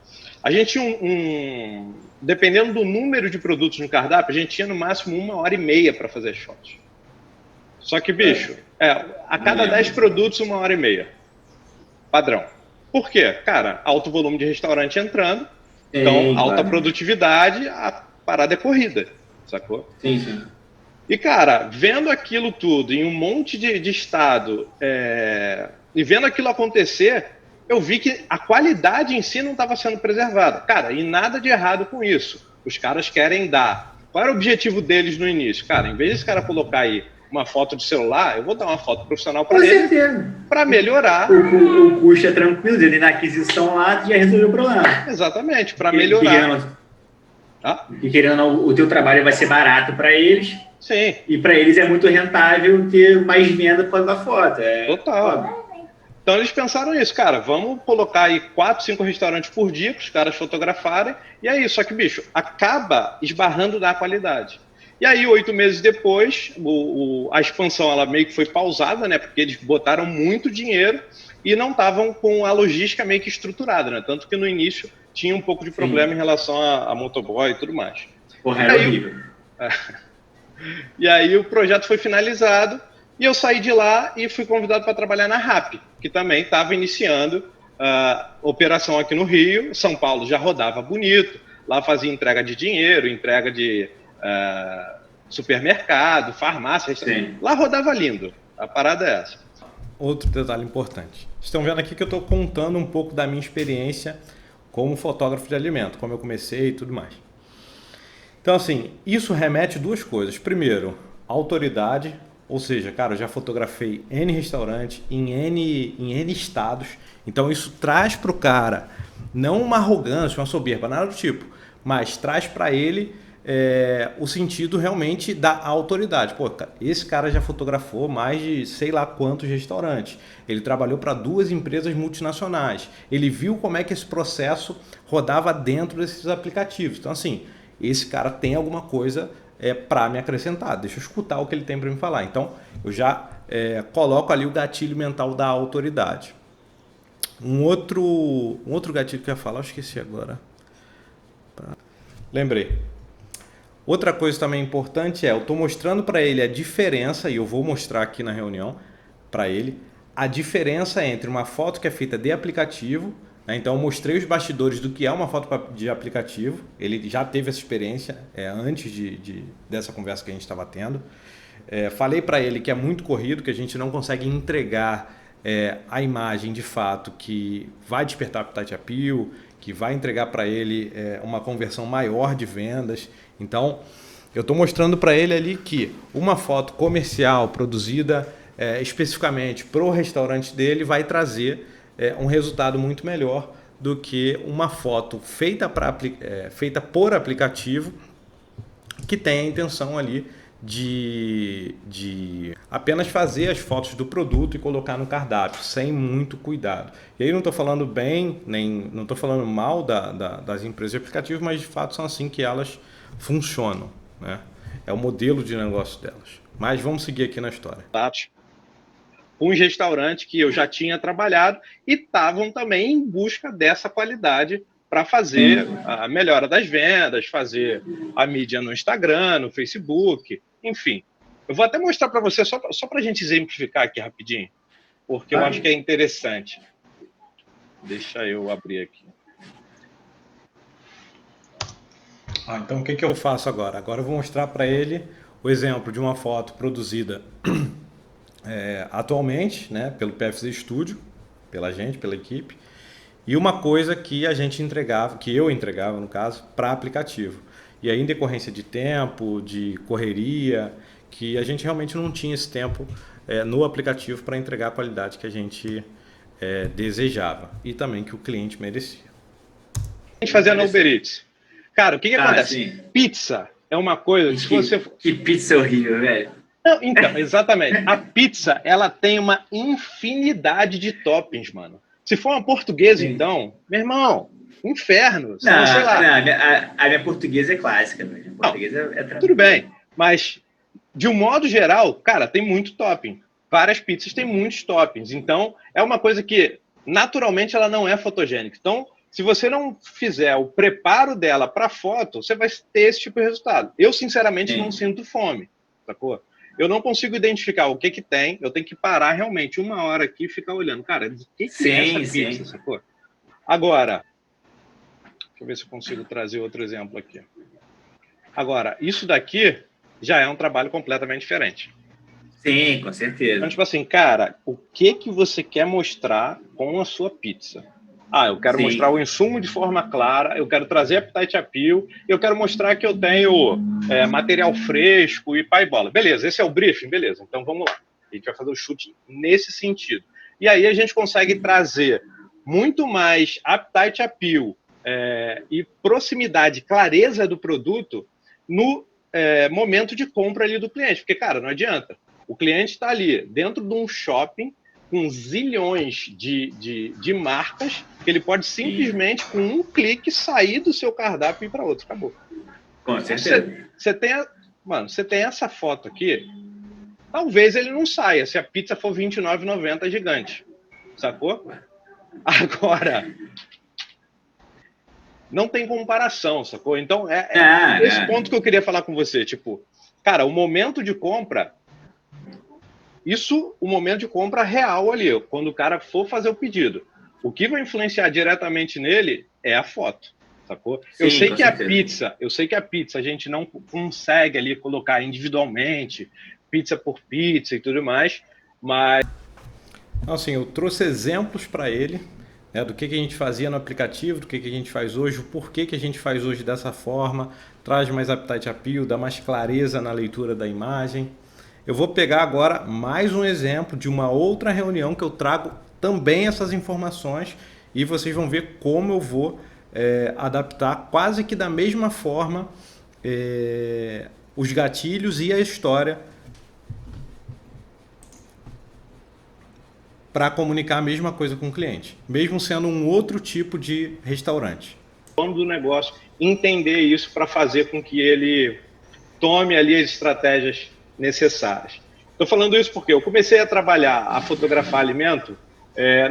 A gente tinha dependendo do número de produtos no cardápio, a gente tinha no máximo 1h30 para fazer as fotos. Só que, bicho, a cada 10 produtos, 1h30. Padrão. Por quê? Cara, alto volume de restaurante entrando, então alta produtividade, a parada é corrida, sacou? Sim. E, cara, vendo aquilo tudo em um monte de estado e vendo aquilo acontecer, eu vi que a qualidade em si não estava sendo preservada. Cara, e nada de errado com isso. Os caras querem dar. Qual era o objetivo deles no início? Cara, em vez desse cara colocar aí uma foto de celular, eu vou dar uma foto profissional para ele, para melhorar. O custo é tranquilo, ele na aquisição lá já resolveu o problema. Exatamente, para melhorar. E querendo ou não, o teu trabalho vai ser barato para eles. Sim. E para eles é muito rentável ter mais venda por causa da foto. Total. Então eles pensaram isso, cara, vamos colocar aí 4, 5 restaurantes por dia para os caras fotografarem, e é isso. Só que, bicho, acaba esbarrando na qualidade. E aí, 8 meses depois, a expansão ela meio que foi pausada, né? Porque eles botaram muito dinheiro e não estavam com a logística meio que estruturada, né? Tanto que no início tinha um pouco de problema em relação a motoboy e tudo mais. Porra, era horrível. E aí o projeto foi finalizado e eu saí de lá e fui convidado para trabalhar na Rappi, que também estava iniciando operação aqui no Rio. São Paulo já rodava bonito, lá fazia entrega de dinheiro, entrega de supermercado, farmácia. Lá rodava lindo. A parada é essa. Outro detalhe importante. Estão vendo aqui que eu estou contando um pouco da minha experiência como fotógrafo de alimento, como eu comecei e tudo mais. Então, assim, isso remete a duas coisas. Primeiro, autoridade, ou seja, cara, eu já fotografei N restaurantes em N estados. Então, isso traz para o cara, não uma arrogância, uma soberba, nada do tipo, mas traz para ele o sentido realmente da autoridade. Pô, esse cara já fotografou mais de sei lá quantos restaurantes. Ele trabalhou para 2 empresas multinacionais. Ele viu como é que esse processo rodava dentro desses aplicativos. Então, assim, esse cara tem alguma coisa para me acrescentar. Deixa eu escutar o que ele tem para me falar. Então, eu já coloco ali o gatilho mental da autoridade. Um outro gatilho que eu ia falar, eu esqueci agora. Lembrei. Outra coisa também importante eu estou mostrando para ele a diferença, e eu vou mostrar aqui na reunião para ele, a diferença entre uma foto que é feita de aplicativo, né? Então eu mostrei os bastidores do que é uma foto de aplicativo, ele já teve essa experiência antes dessa conversa que a gente estava tendo. Falei para ele que é muito corrido, que a gente não consegue entregar a imagem de fato que vai despertar appetite appeal, que vai entregar para ele uma conversão maior de vendas. Então, eu estou mostrando para ele ali que uma foto comercial produzida especificamente para o restaurante dele vai trazer um resultado muito melhor do que uma foto feita por aplicativo que tem a intenção ali de apenas fazer as fotos do produto e colocar no cardápio, sem muito cuidado. E aí não estou falando bem, nem não estou falando mal das empresas de aplicativos, mas de fato são assim que elas funcionam, né? É o modelo de negócio delas. Mas vamos seguir aqui na história. Um restaurante que eu já tinha trabalhado e estavam também em busca dessa qualidade para fazer a melhora das vendas, fazer a mídia no Instagram, no Facebook, enfim. Eu vou até mostrar para você, só para a gente exemplificar aqui rapidinho, porque eu acho que é interessante. Deixa eu abrir aqui. Então o que eu faço agora? Agora eu vou mostrar para ele o exemplo de uma foto produzida atualmente, né, pelo PFZ Studio, pela gente, pela equipe, e uma coisa que a gente entregava, que eu entregava no caso, para aplicativo. E aí em decorrência de tempo, de correria, que a gente realmente não tinha esse tempo no aplicativo para entregar a qualidade que a gente desejava e também que o cliente merecia. A gente fazia no Uber Eats. Cara, o que acontece? Sim. Pizza é uma coisa... Que pizza horrível, velho. Não, então, exatamente. A pizza, ela tem uma infinidade de toppings, mano. Se for uma portuguesa, então, meu irmão, inferno. Não, sei lá. Não, a minha portuguesa é clássica, velho. A portuguesa é tudo bem, mas de um modo geral, cara, tem muito topping. Várias pizzas têm muitos toppings. Então, é uma coisa que, naturalmente, ela não é fotogênica. Então, se você não fizer o preparo dela para foto, você vai ter esse tipo de resultado. Eu, sinceramente, não sinto fome, sacou? Eu não consigo identificar o que tem, eu tenho que parar realmente 1 hora aqui e ficar olhando. Cara, o que é essa pizza, sacou? Agora, deixa eu ver se eu consigo trazer outro exemplo aqui. Agora, isso daqui já é um trabalho completamente diferente. Sim, com certeza. Então, tipo assim, cara, o que você quer mostrar com a sua pizza? Eu quero mostrar o insumo de forma clara, eu quero trazer appetite appeal, eu quero mostrar que eu tenho material fresco e pá e bola. Beleza, esse é o briefing? Beleza, então vamos lá. A gente vai fazer o chute nesse sentido. E aí a gente consegue trazer muito mais appetite appeal e proximidade, clareza do produto no momento de compra ali do cliente. Porque, cara, não adianta. O cliente está ali dentro de um shopping com zilhões de marcas, que ele pode simplesmente, com um clique, sair do seu cardápio e ir para outro. Acabou. Com certeza. Você tem essa foto aqui, talvez ele não saia, se a pizza for R$ 29,90 gigante. Sacou? Agora, não tem comparação, sacou? Então, esse ponto que eu queria falar com você. Tipo, cara, o momento de compra... o momento de compra real ali, quando o cara for fazer o pedido. O que vai influenciar diretamente nele é a foto, sacou? Sim, eu sei que a pizza a gente não consegue ali colocar individualmente, pizza por pizza e tudo mais, mas... Assim, eu trouxe exemplos para ele, né, do que a gente fazia no aplicativo, do que a gente faz hoje, o porquê que a gente faz hoje dessa forma, traz mais appetite appeal, dá mais clareza na leitura da imagem. Eu vou pegar agora mais um exemplo de uma outra reunião que eu trago também essas informações e vocês vão ver como eu vou adaptar quase que da mesma forma os gatilhos e a história para comunicar a mesma coisa com o cliente, mesmo sendo um outro tipo de restaurante. Do negócio, entender isso para fazer com que ele tome ali as estratégias necessárias. Estou falando isso porque eu comecei a trabalhar, a fotografar alimento,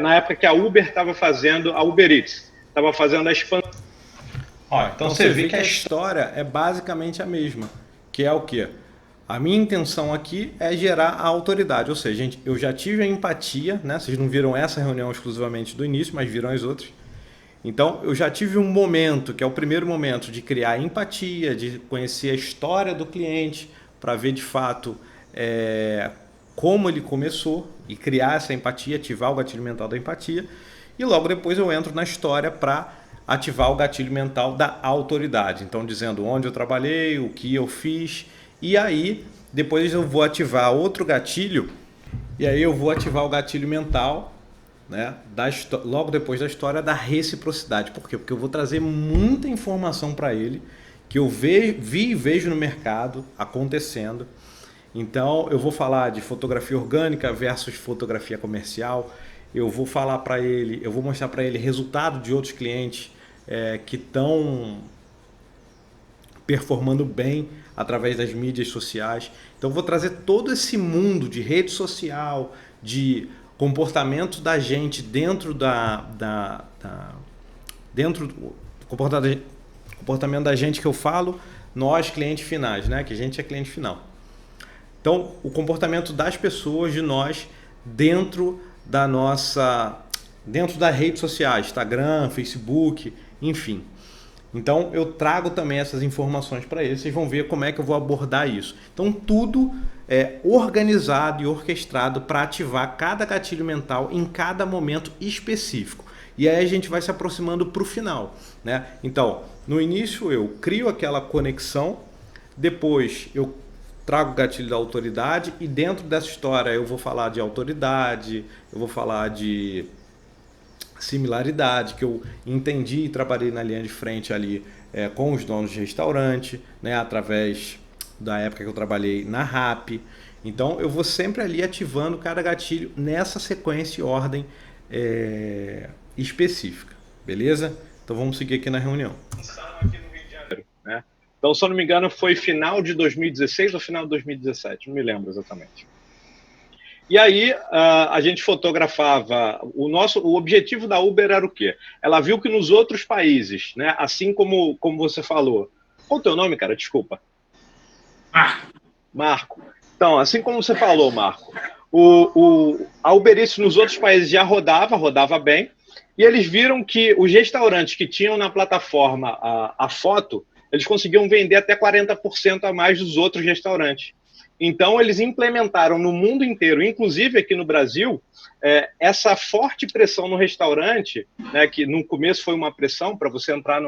na época que a Uber estava fazendo, a Uber Eats, estava fazendo a expansão. Então você vê que a história é basicamente a mesma, que é o quê? A minha intenção aqui é gerar a autoridade, ou seja, eu já tive a empatia, né? Vocês não viram essa reunião exclusivamente do início, mas viram as outras. Então, eu já tive um momento, que é o primeiro momento de criar empatia, de conhecer a história do cliente, para ver de fato como ele começou e criar essa empatia, ativar o gatilho mental da empatia. E logo depois eu entro na história para ativar o gatilho mental da autoridade. Então, dizendo onde eu trabalhei, o que eu fiz. E aí, depois eu vou ativar outro gatilho. E aí eu vou ativar o gatilho mental, né, logo depois da história da reciprocidade. Por quê? Porque eu vou trazer muita informação para ele que eu vi e vejo no mercado acontecendo. Então, eu vou falar de fotografia orgânica versus fotografia comercial. Eu vou mostrar para ele resultado de outros clientes que estão performando bem através das mídias sociais. Então, eu vou trazer todo esse mundo de rede social, de comportamento da gente dentro dentro do comportamento da gente que eu falo, nós clientes finais, né? Que a gente é cliente final. Então, o comportamento das pessoas, de nós, dentro das redes sociais, Instagram, Facebook, enfim. Então, eu trago também essas informações para eles, vocês vão ver como é que eu vou abordar isso. Então, tudo é organizado e orquestrado para ativar cada gatilho mental em cada momento específico. E aí a gente vai se aproximando para o final, né? Então, no início eu crio aquela conexão, depois eu trago o gatilho da autoridade e dentro dessa história eu vou falar de autoridade, eu vou falar de similaridade, que eu entendi e trabalhei na linha de frente ali com os donos de restaurante, né, através da época que eu trabalhei na RAP. Então eu vou sempre ali ativando cada gatilho nessa sequência e ordem específica, beleza? Então vamos seguir aqui na reunião. Né? Então, se eu não me engano, foi final de 2016 ou final de 2017, não me lembro exatamente. E aí a gente fotografava, o objetivo da Uber era o quê? Ela viu que nos outros países, né, assim como você falou, qual é o teu nome, cara? Desculpa. Marco. Então, assim como você falou, Marco, a Uber Eats nos outros países já rodava bem, e eles viram que os restaurantes que tinham na plataforma a foto, eles conseguiam vender até 40% a mais dos outros restaurantes. Então, eles implementaram no mundo inteiro, inclusive aqui no Brasil, essa forte pressão no restaurante, né, que no começo foi uma pressão para você entrar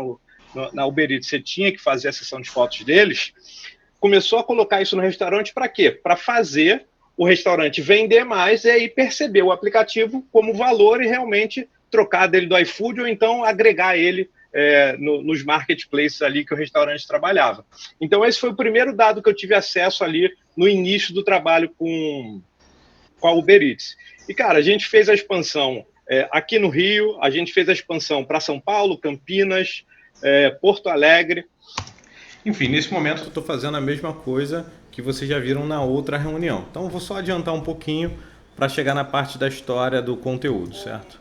na Uber Eats, você tinha que fazer a sessão de fotos deles, começou a colocar isso no restaurante para quê? Para fazer o restaurante vender mais e aí perceber o aplicativo como valor e realmente trocar dele do iFood ou então agregar ele nos marketplaces ali que o restaurante trabalhava. Então, esse foi o primeiro dado que eu tive acesso ali no início do trabalho com a Uber Eats. E, cara, a gente fez a expansão aqui no Rio, a gente fez a expansão para São Paulo, Campinas, Porto Alegre. Enfim, nesse momento eu estou fazendo a mesma coisa que vocês já viram na outra reunião. Então, eu vou só adiantar um pouquinho para chegar na parte da história do conteúdo, certo?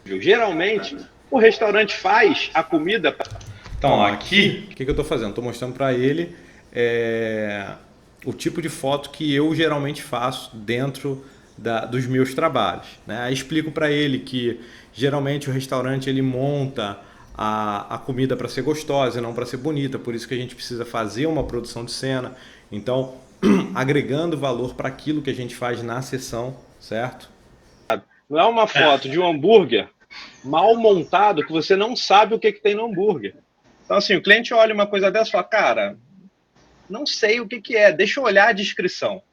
Geralmente, o restaurante faz a comida... Então, aqui, o que eu estou fazendo? Estou mostrando para ele o tipo de foto que eu geralmente faço dentro dos meus trabalhos, né? Aí explico para ele que, geralmente, o restaurante ele monta a comida para ser gostosa e não para ser bonita, por isso que a gente precisa fazer uma produção de cena. Então, agregando valor para aquilo que a gente faz na sessão, certo? Não é uma foto de um hambúrguer mal montado que você não sabe o que tem no hambúrguer. Então, assim, o cliente olha uma coisa dessa e fala, cara, não sei o que é, deixa eu olhar a descrição.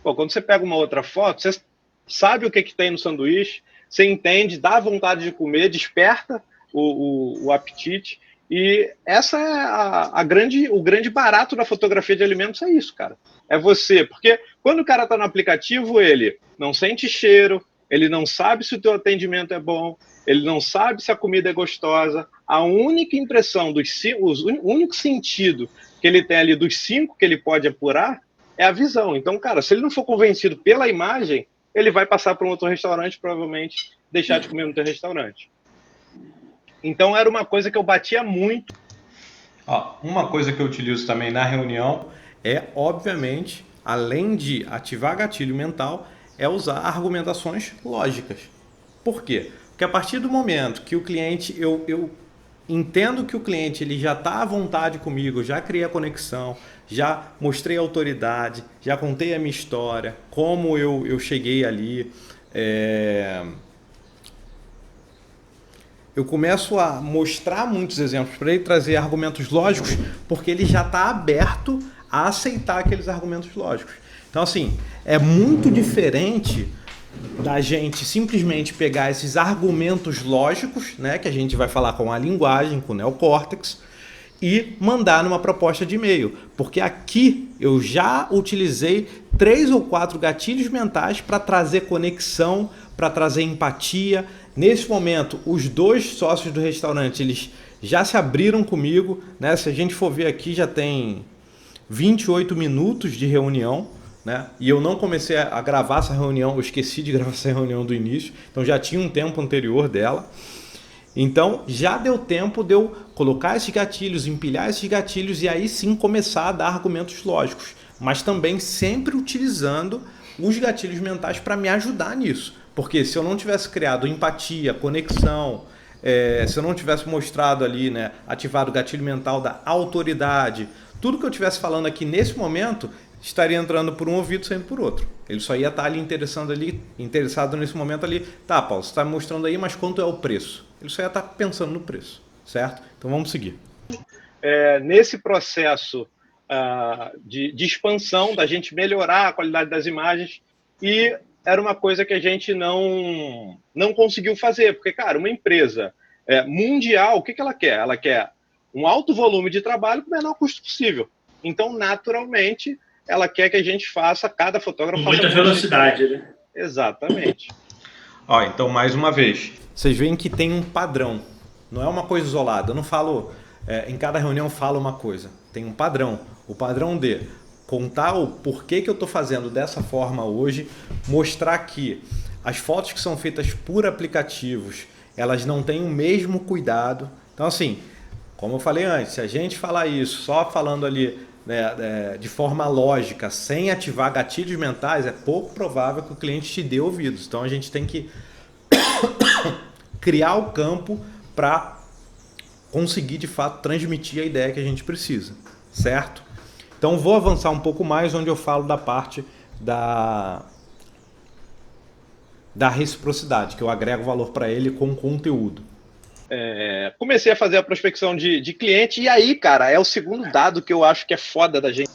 Pô, quando você pega uma outra foto, você sabe o que tem no sanduíche, você entende, dá vontade de comer, desperta o apetite. E essa é o grande barato da fotografia de alimentos, é isso, cara. É você, porque quando o cara está no aplicativo, ele não sente cheiro, ele não sabe se o teu atendimento é bom, ele não sabe se a comida é gostosa. A única impressão, o único sentido que ele tem ali dos 5 que ele pode apurar é a visão. Então, cara, se ele não for convencido pela imagem, ele vai passar para um outro restaurante, provavelmente deixar de comer no teu restaurante. Então, era uma coisa que eu batia muito. Uma coisa que eu utilizo também na reunião é, obviamente, além de ativar gatilho mental, é usar argumentações lógicas. Por quê? Porque a partir do momento que o cliente, eu entendo que o cliente ele já está à vontade comigo, já criei a conexão, já mostrei a autoridade, já contei a minha história, como eu cheguei ali, eu começo a mostrar muitos exemplos para ele, trazer argumentos lógicos, porque ele já está aberto a aceitar aqueles argumentos lógicos. Então, assim, é muito diferente da gente simplesmente pegar esses argumentos lógicos, né, que a gente vai falar com a linguagem, com o neocórtex, e mandar numa proposta de e-mail, porque aqui eu já utilizei 3 ou 4 gatilhos mentais para trazer conexão, para trazer empatia. Nesse momento, os 2 sócios do restaurante, eles já se abriram comigo, né? Se a gente for ver aqui, já tem 28 minutos de reunião, né? E eu não comecei a gravar essa reunião, eu esqueci de gravar essa reunião do início, então já tinha um tempo anterior dela. Então já deu tempo de eu colocar esses gatilhos, empilhar esses gatilhos e aí sim começar a dar argumentos lógicos, mas também sempre utilizando os gatilhos mentais para me ajudar nisso. Porque se eu não tivesse criado empatia, conexão, se eu não tivesse mostrado ali, né, ativado o gatilho mental da autoridade, tudo que eu estivesse falando aqui nesse momento estaria entrando por um ouvido, saindo por outro. Ele só ia estar ali interessado nesse momento ali. Tá, Paulo, você está me mostrando aí, mas quanto é o preço? Ele só ia estar pensando no preço, certo? Então vamos seguir. Nesse processo de expansão, da gente melhorar a qualidade das imagens, e era uma coisa que a gente não conseguiu fazer, porque, cara, uma empresa mundial, o que ela quer? Ela quer um alto volume de trabalho com o menor custo possível. Então, naturalmente, ela quer que a gente faça, cada fotógrafo... Com muita velocidade, né? Exatamente. Ó, então, mais uma vez, vocês veem que tem um padrão, não é uma coisa isolada. Eu não falo, em cada reunião eu falo uma coisa, tem um padrão. O padrão de contar o porquê que eu estou fazendo dessa forma hoje, mostrar que as fotos que são feitas por aplicativos, elas não têm o mesmo cuidado. Então, assim, como eu falei antes, se a gente falar isso só falando ali, né, de forma lógica, sem ativar gatilhos mentais, é pouco provável que o cliente te dê ouvidos. Então a gente tem que criar o campo para conseguir de fato transmitir a ideia que a gente precisa, certo? Então vou avançar um pouco mais, onde eu falo da parte da reciprocidade, que eu agrego valor para ele com conteúdo. Comecei a fazer a prospecção de cliente, e aí, cara, é o segundo dado que eu acho que é foda da gente.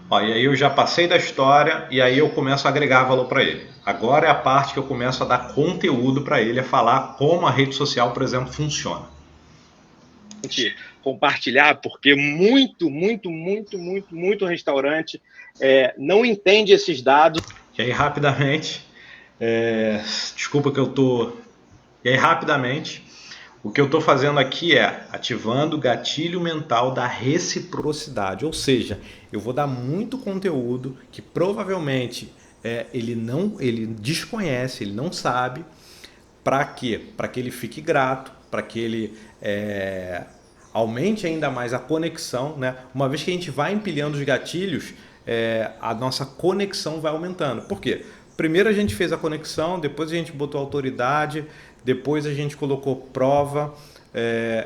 Ó, e aí eu já passei da história e aí eu começo a agregar valor para ele. Agora é a parte que eu começo a dar conteúdo para ele, a falar como a rede social, por exemplo, funciona. Compartilhar, porque muito restaurante não entende esses dados. E aí, rapidamente, desculpa que eu tô... E aí, rapidamente, o que eu estou fazendo aqui é ativando o gatilho mental da reciprocidade. Ou seja, eu vou dar muito conteúdo que provavelmente ele desconhece, ele não sabe. Para quê? Para que ele fique grato, para que ele aumente ainda mais a conexão, né? Uma vez que a gente vai empilhando os gatilhos, a nossa conexão vai aumentando. Por quê? Primeiro a gente fez a conexão, depois a gente botou autoridade, depois a gente colocou prova.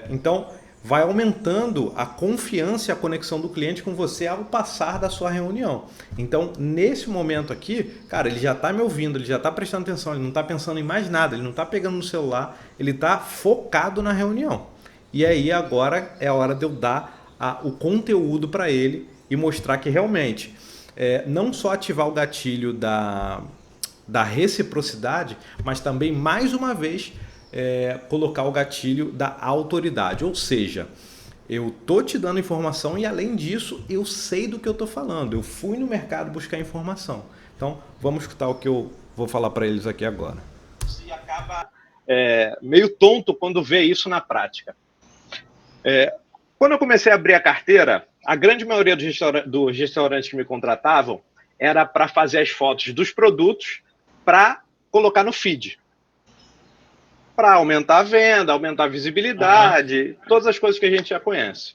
Então, vai aumentando a confiança e a conexão do cliente com você ao passar da sua reunião. Então, nesse momento aqui, cara, ele já está me ouvindo, ele já está prestando atenção, ele não está pensando em mais nada, ele não está pegando no celular, ele está focado na reunião. E aí, agora é a hora de eu dar o conteúdo para ele e mostrar que realmente, não só ativar o gatilho da reciprocidade, mas também, mais uma vez, colocar o gatilho da autoridade. Ou seja, eu tô te dando informação e, além disso, eu sei do que eu tô falando. Eu fui no mercado buscar informação. Então, vamos escutar o que eu vou falar para eles aqui agora. E acaba meio tonto quando vê isso na prática. Quando eu comecei a abrir a carteira, a grande maioria dos restaurantes que me contratavam era para fazer as fotos dos produtos para colocar no feed. Para aumentar a venda, aumentar a visibilidade, todas as coisas que a gente já conhece.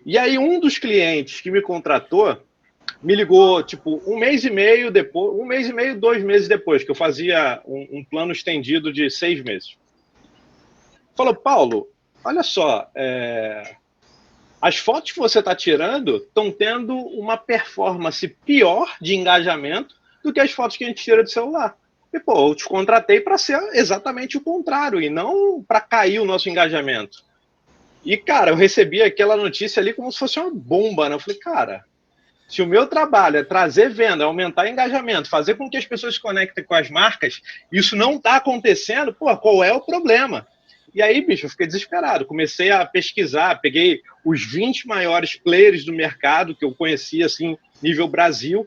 E aí um dos clientes que me contratou me ligou, tipo, 1 mês e meio depois, 1 mês e meio, 2 meses depois, que eu fazia um plano estendido de 6 meses. Falou, Paulo, olha só, as fotos que você está tirando estão tendo uma performance pior de engajamento do que as fotos que a gente tira do celular. E, pô, eu te contratei para ser exatamente o contrário e não para cair o nosso engajamento. E, cara, eu recebi aquela notícia ali como se fosse uma bomba, né? Eu falei, cara, se o meu trabalho é trazer venda, aumentar engajamento, fazer com que as pessoas se conectem com as marcas, isso não está acontecendo, pô, qual é o problema? E aí, bicho, eu fiquei desesperado. Comecei a pesquisar, peguei os 20 maiores players do mercado que eu conhecia, assim, nível Brasil.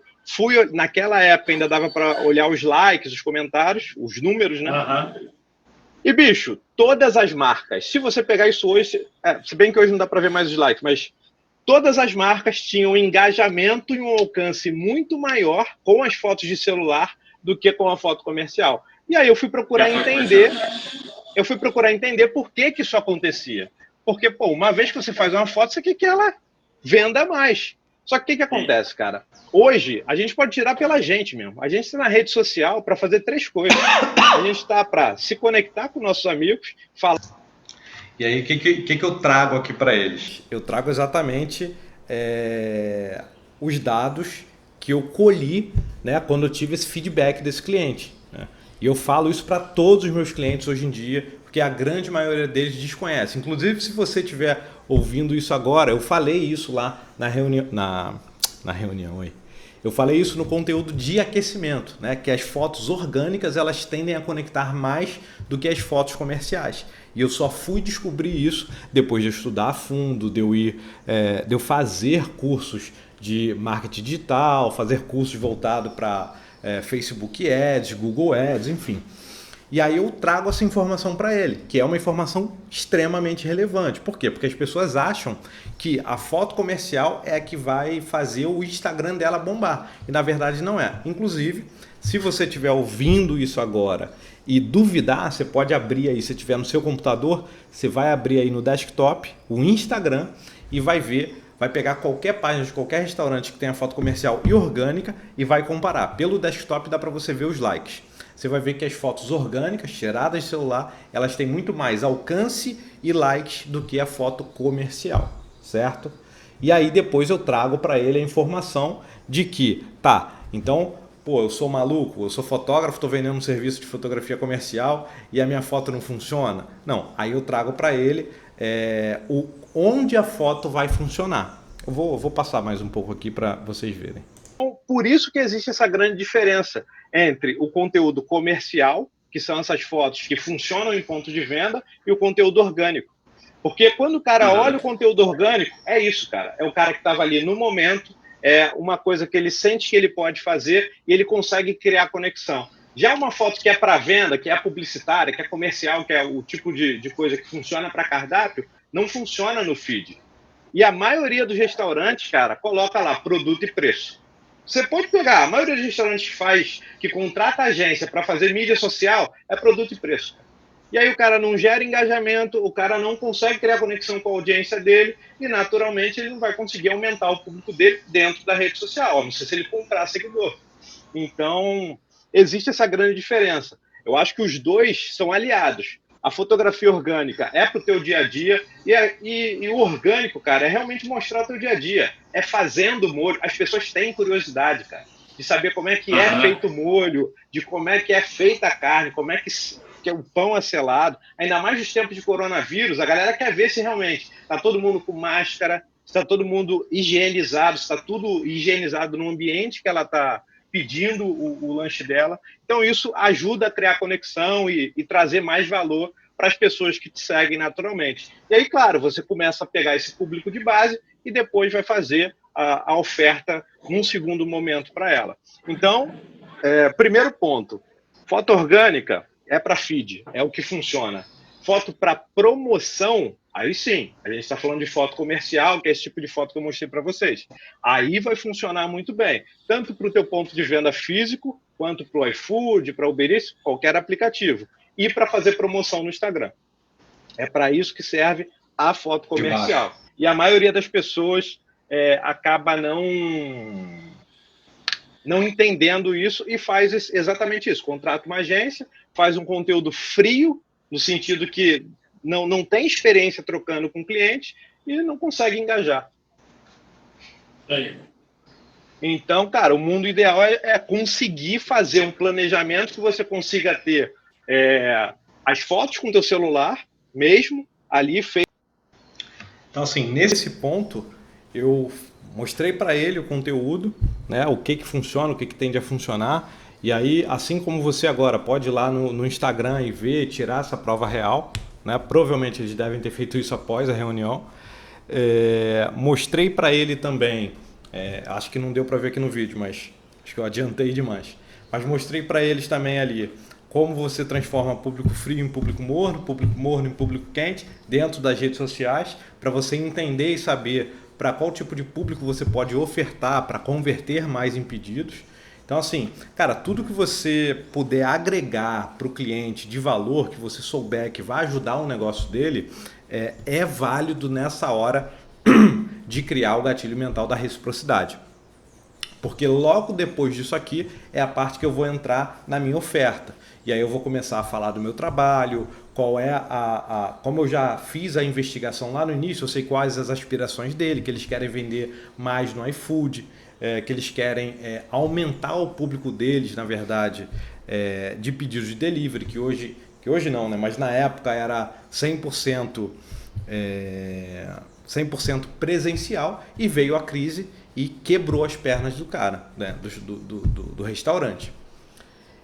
Naquela época ainda dava para olhar os likes, os comentários, os números, né? Uhum. E, bicho, todas as marcas, se você pegar isso hoje, se bem que hoje não dá para ver mais os likes, mas todas as marcas tinham um engajamento e um alcance muito maior com as fotos de celular do que com a foto comercial. E aí eu fui procurar entender por que isso acontecia. Porque, pô, uma vez que você faz uma foto, você quer que ela venda mais. Só que o que acontece, cara? Hoje, a gente pode tirar pela gente mesmo. A gente está na rede social para fazer 3 coisas. A gente está para se conectar com nossos amigos, falar. E aí, o que eu trago aqui para eles? Eu trago exatamente os dados que eu colhi, né, quando eu tive esse feedback desse cliente, né? E eu falo isso para todos os meus clientes hoje em dia, porque a grande maioria deles desconhece. Inclusive, se você estiver ouvindo isso agora, eu falei isso lá na reunião, na reunião aí. Eu falei isso no conteúdo de aquecimento, né? Que as fotos orgânicas elas tendem a conectar mais do que as fotos comerciais. E eu só fui descobrir isso depois de estudar a fundo, de eu fazer cursos de marketing digital, fazer cursos voltados para Facebook Ads, Google Ads, enfim. E aí eu trago essa informação para ele, que é uma informação extremamente relevante. Por quê? Porque as pessoas acham que a foto comercial é a que vai fazer o Instagram dela bombar. E na verdade não é. Inclusive, se você estiver ouvindo isso agora e duvidar, você pode abrir aí, se estiver no seu computador, você vai abrir aí no desktop o Instagram e vai ver, vai pegar qualquer página de qualquer restaurante que tenha foto comercial e orgânica e vai comparar. Pelo desktop dá para você ver os likes. Você vai ver que as fotos orgânicas, tiradas de celular, elas têm muito mais alcance e likes do que a foto comercial, certo? E aí depois eu trago para ele a informação de que, então, pô, eu sou maluco, eu sou fotógrafo, estou vendendo um serviço de fotografia comercial e a minha foto não funciona. Não, aí eu trago para ele onde a foto vai funcionar. Eu vou passar mais um pouco aqui para vocês verem. Por isso que existe essa grande diferença entre o conteúdo comercial, que são essas fotos que funcionam em ponto de venda, e o conteúdo orgânico. Porque quando o cara olha o conteúdo orgânico, é isso, cara. É o cara que estava ali no momento, é uma coisa que ele sente que ele pode fazer e ele consegue criar conexão. Já uma foto que é para venda, que é publicitária, que é comercial, que é o tipo de coisa que funciona para cardápio, não funciona no feed. E a maioria dos restaurantes, cara, coloca lá produto e preço. Você pode pegar, a maioria dos restaurantes que contrata agência para fazer mídia social, é produto e preço. E aí o cara não gera engajamento, o cara não consegue criar conexão com a audiência dele e, naturalmente, ele não vai conseguir aumentar o público dele dentro da rede social, a não ser se ele comprar seguidor. Então, existe essa grande diferença. Eu acho que os dois são aliados. A fotografia orgânica é para o teu dia a dia e o orgânico, cara, é realmente mostrar o teu dia a dia. É fazendo molho. As pessoas têm curiosidade, cara, de saber como é que é feito o molho, de como é que é feita a carne, como é que o pão é selado. Ainda mais nos tempos de coronavírus, a galera quer ver se realmente está todo mundo com máscara, se está todo mundo higienizado, se está tudo higienizado no ambiente que ela está pedindo o lanche dela. Então isso ajuda a criar conexão e trazer mais valor para as pessoas que te seguem naturalmente. E aí, claro, você começa a pegar esse público de base e depois vai fazer a oferta num segundo momento para ela. Então, primeiro ponto, foto orgânica é para feed, é o que funciona. Foto para promoção, aí sim, a gente está falando de foto comercial, que é esse tipo de foto que eu mostrei para vocês. Aí vai funcionar muito bem, tanto para o teu ponto de venda físico, quanto para o iFood, para o Uber Eats, qualquer aplicativo. E para fazer promoção no Instagram. É para isso que serve a foto comercial. E a maioria das pessoas acaba não entendendo isso e faz exatamente isso. Contrata uma agência, faz um conteúdo frio, no sentido que não tem experiência trocando com o cliente e não consegue engajar. Então, cara, o mundo ideal é conseguir fazer um planejamento que você consiga ter as fotos com o teu celular mesmo ali feito. Então, assim, nesse ponto, eu mostrei para ele o conteúdo, né, o que funciona, o que tende a funcionar. E aí, assim como você agora pode ir lá no Instagram e ver, tirar essa prova real, né? Provavelmente eles devem ter feito isso após a reunião. Mostrei para ele também, acho que não deu para ver aqui no vídeo, mas acho que eu adiantei demais. Mas mostrei para eles também ali como você transforma público frio em público morno em público quente, dentro das redes sociais, para você entender e saber para qual tipo de público você pode ofertar para converter mais em pedidos. Então assim, cara, tudo que você puder agregar para o cliente de valor, que você souber que vai ajudar o negócio dele, é válido nessa hora de criar o gatilho mental da reciprocidade. Porque logo depois disso aqui é a parte que eu vou entrar na minha oferta. E aí eu vou começar a falar do meu trabalho, como eu já fiz a investigação lá no início, eu sei quais as aspirações dele, que eles querem vender mais no iFood, que eles querem aumentar o público deles, na verdade, de pedidos de delivery, que hoje não, né? Mas na época era 100% presencial, e veio a crise e quebrou as pernas do cara, né? do restaurante.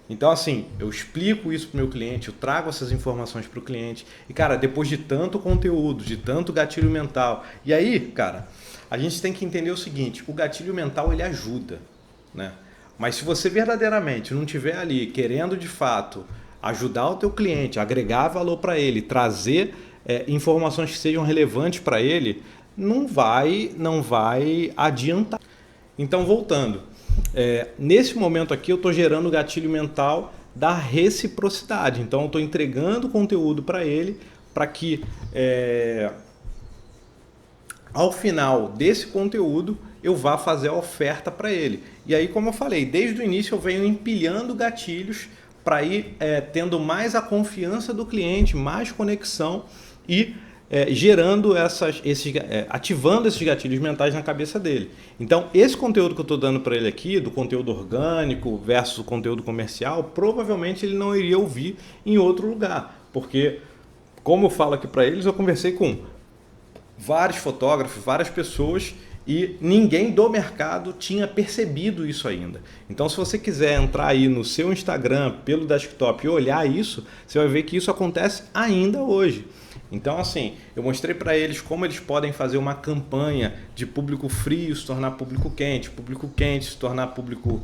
Então assim, eu explico isso para o meu cliente, eu trago essas informações para o cliente e, cara, depois de tanto conteúdo, de tanto gatilho mental, e aí, cara, a gente tem que entender o seguinte: o gatilho mental ele ajuda, né? Mas se você verdadeiramente não estiver ali querendo de fato ajudar o teu cliente, agregar valor para ele, trazer informações que sejam relevantes para ele, não vai adiantar. Então, voltando, nesse momento aqui eu estou gerando o gatilho mental da reciprocidade. Então, eu estou entregando conteúdo para ele, para que ao final desse conteúdo eu vá fazer a oferta para ele. E aí, como eu falei, desde o início eu venho empilhando gatilhos para ir tendo mais a confiança do cliente, mais conexão e gerando ativando esses gatilhos mentais na cabeça dele. Então, esse conteúdo que eu estou dando para ele aqui, do conteúdo orgânico versus o conteúdo comercial, provavelmente ele não iria ouvir em outro lugar, porque, como eu falo aqui para eles, eu conversei com vários fotógrafos, várias pessoas, e ninguém do mercado tinha percebido isso ainda. Então, se você quiser entrar aí no seu Instagram pelo desktop e olhar isso, você vai ver que isso acontece ainda hoje. Então, assim, eu mostrei para eles como eles podem fazer uma campanha de público frio se tornar público quente se tornar público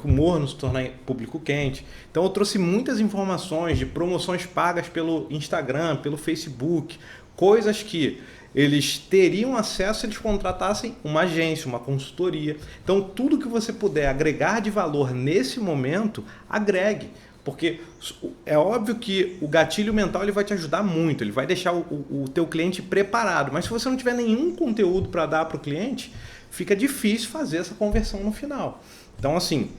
morno se tornar público quente. Então, eu trouxe muitas informações de promoções pagas pelo Instagram, pelo Facebook, coisas que eles teriam acesso se eles contratassem uma agência, uma consultoria. Então, tudo que você puder agregar de valor nesse momento, agregue. Porque é óbvio que o gatilho mental ele vai te ajudar muito, ele vai deixar o teu cliente preparado. Mas se você não tiver nenhum conteúdo para dar para o cliente, fica difícil fazer essa conversão no final. Então, assim,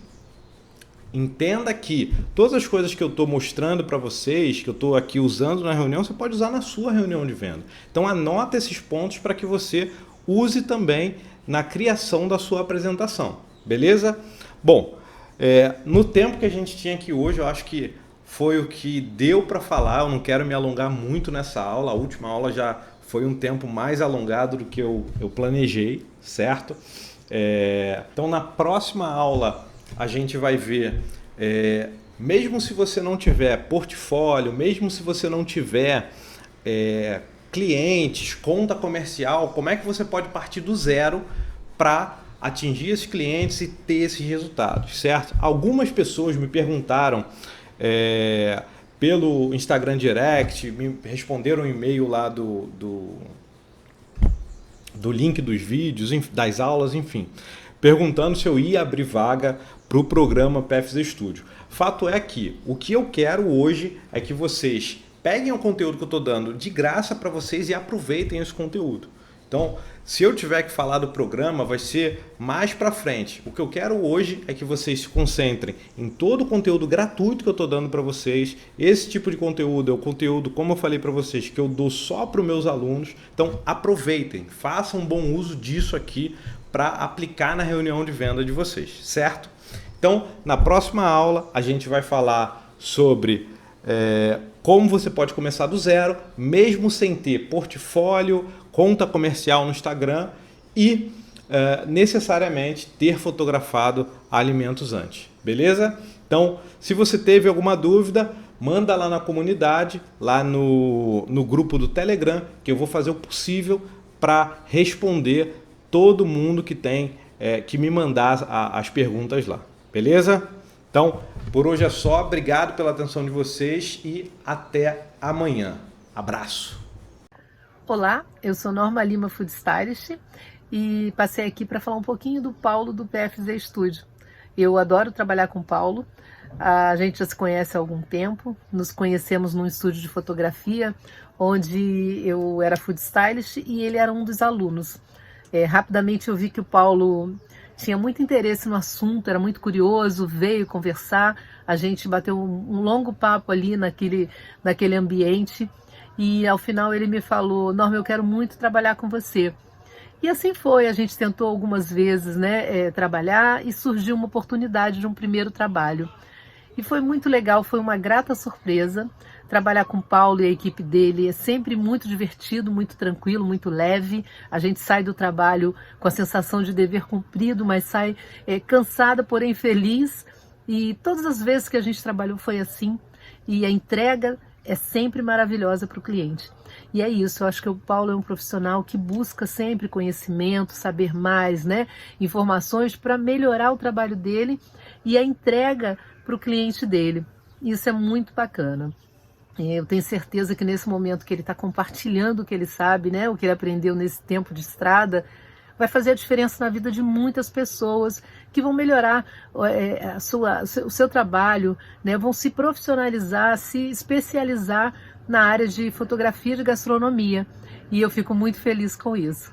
entenda que todas as coisas que eu estou mostrando para vocês, que eu estou aqui usando na reunião, você pode usar na sua reunião de venda. Então, anota esses pontos para que você use também na criação da sua apresentação. Beleza? Bom, no tempo que a gente tinha aqui hoje, eu acho que foi o que deu para falar. Eu não quero me alongar muito nessa aula. A última aula já foi um tempo mais alongado do que eu planejei, certo? Então, na próxima aula, a gente vai ver, mesmo se você não tiver portfólio, mesmo se você não tiver clientes, conta comercial, como é que você pode partir do zero para atingir esses clientes e ter esses resultados, certo? Algumas pessoas me perguntaram pelo Instagram Direct, me responderam um e-mail lá do link dos vídeos, das aulas, enfim, perguntando se eu ia abrir vaga para o programa PFZ Studio. Fato é que o que eu quero hoje é que vocês peguem o conteúdo que eu estou dando de graça para vocês e aproveitem esse conteúdo. Então, se eu tiver que falar do programa, vai ser mais para frente. O que eu quero hoje é que vocês se concentrem em todo o conteúdo gratuito que eu estou dando para vocês. Esse tipo de conteúdo é o conteúdo, como eu falei para vocês, que eu dou só para os meus alunos. Então, aproveitem, façam um bom uso disso aqui para aplicar na reunião de venda de vocês, certo? Então, na próxima aula, a gente vai falar sobre como você pode começar do zero, mesmo sem ter portfólio, conta comercial no Instagram e necessariamente ter fotografado alimentos antes, beleza? Então, se você teve alguma dúvida, manda lá na comunidade, lá no grupo do Telegram, que eu vou fazer o possível para responder todo mundo que tem que me mandar as perguntas lá. Beleza? Então, por hoje é só. Obrigado pela atenção de vocês e até amanhã. Abraço. Olá, eu sou Norma Lima Food Stylist e passei aqui para falar um pouquinho do Paulo do PFZ Studio. Eu adoro trabalhar com o Paulo. A gente já se conhece há algum tempo. Nos conhecemos num estúdio de fotografia onde eu era food stylist e ele era um dos alunos. Rapidamente eu vi que o Paulo tinha muito interesse no assunto, era muito curioso, veio conversar, a gente bateu um longo papo ali naquele ambiente e ao final ele me falou: Norma, eu quero muito trabalhar com você. E assim foi, a gente tentou algumas vezes trabalhar e surgiu uma oportunidade de um primeiro trabalho. E foi muito legal, foi uma grata surpresa. Trabalhar com o Paulo e a equipe dele é sempre muito divertido, muito tranquilo, muito leve. A gente sai do trabalho com a sensação de dever cumprido, mas sai cansada, porém feliz. E todas as vezes que a gente trabalhou foi assim. E a entrega é sempre maravilhosa para o cliente. E é isso, eu acho que o Paulo é um profissional que busca sempre conhecimento, saber mais, informações para melhorar o trabalho dele e a entrega para o cliente dele. Isso é muito bacana. Eu tenho certeza que nesse momento que ele está compartilhando o que ele sabe, o que ele aprendeu nesse tempo de estrada, vai fazer a diferença na vida de muitas pessoas que vão melhorar o seu trabalho, vão se profissionalizar, se especializar na área de fotografia e de gastronomia. E eu fico muito feliz com isso.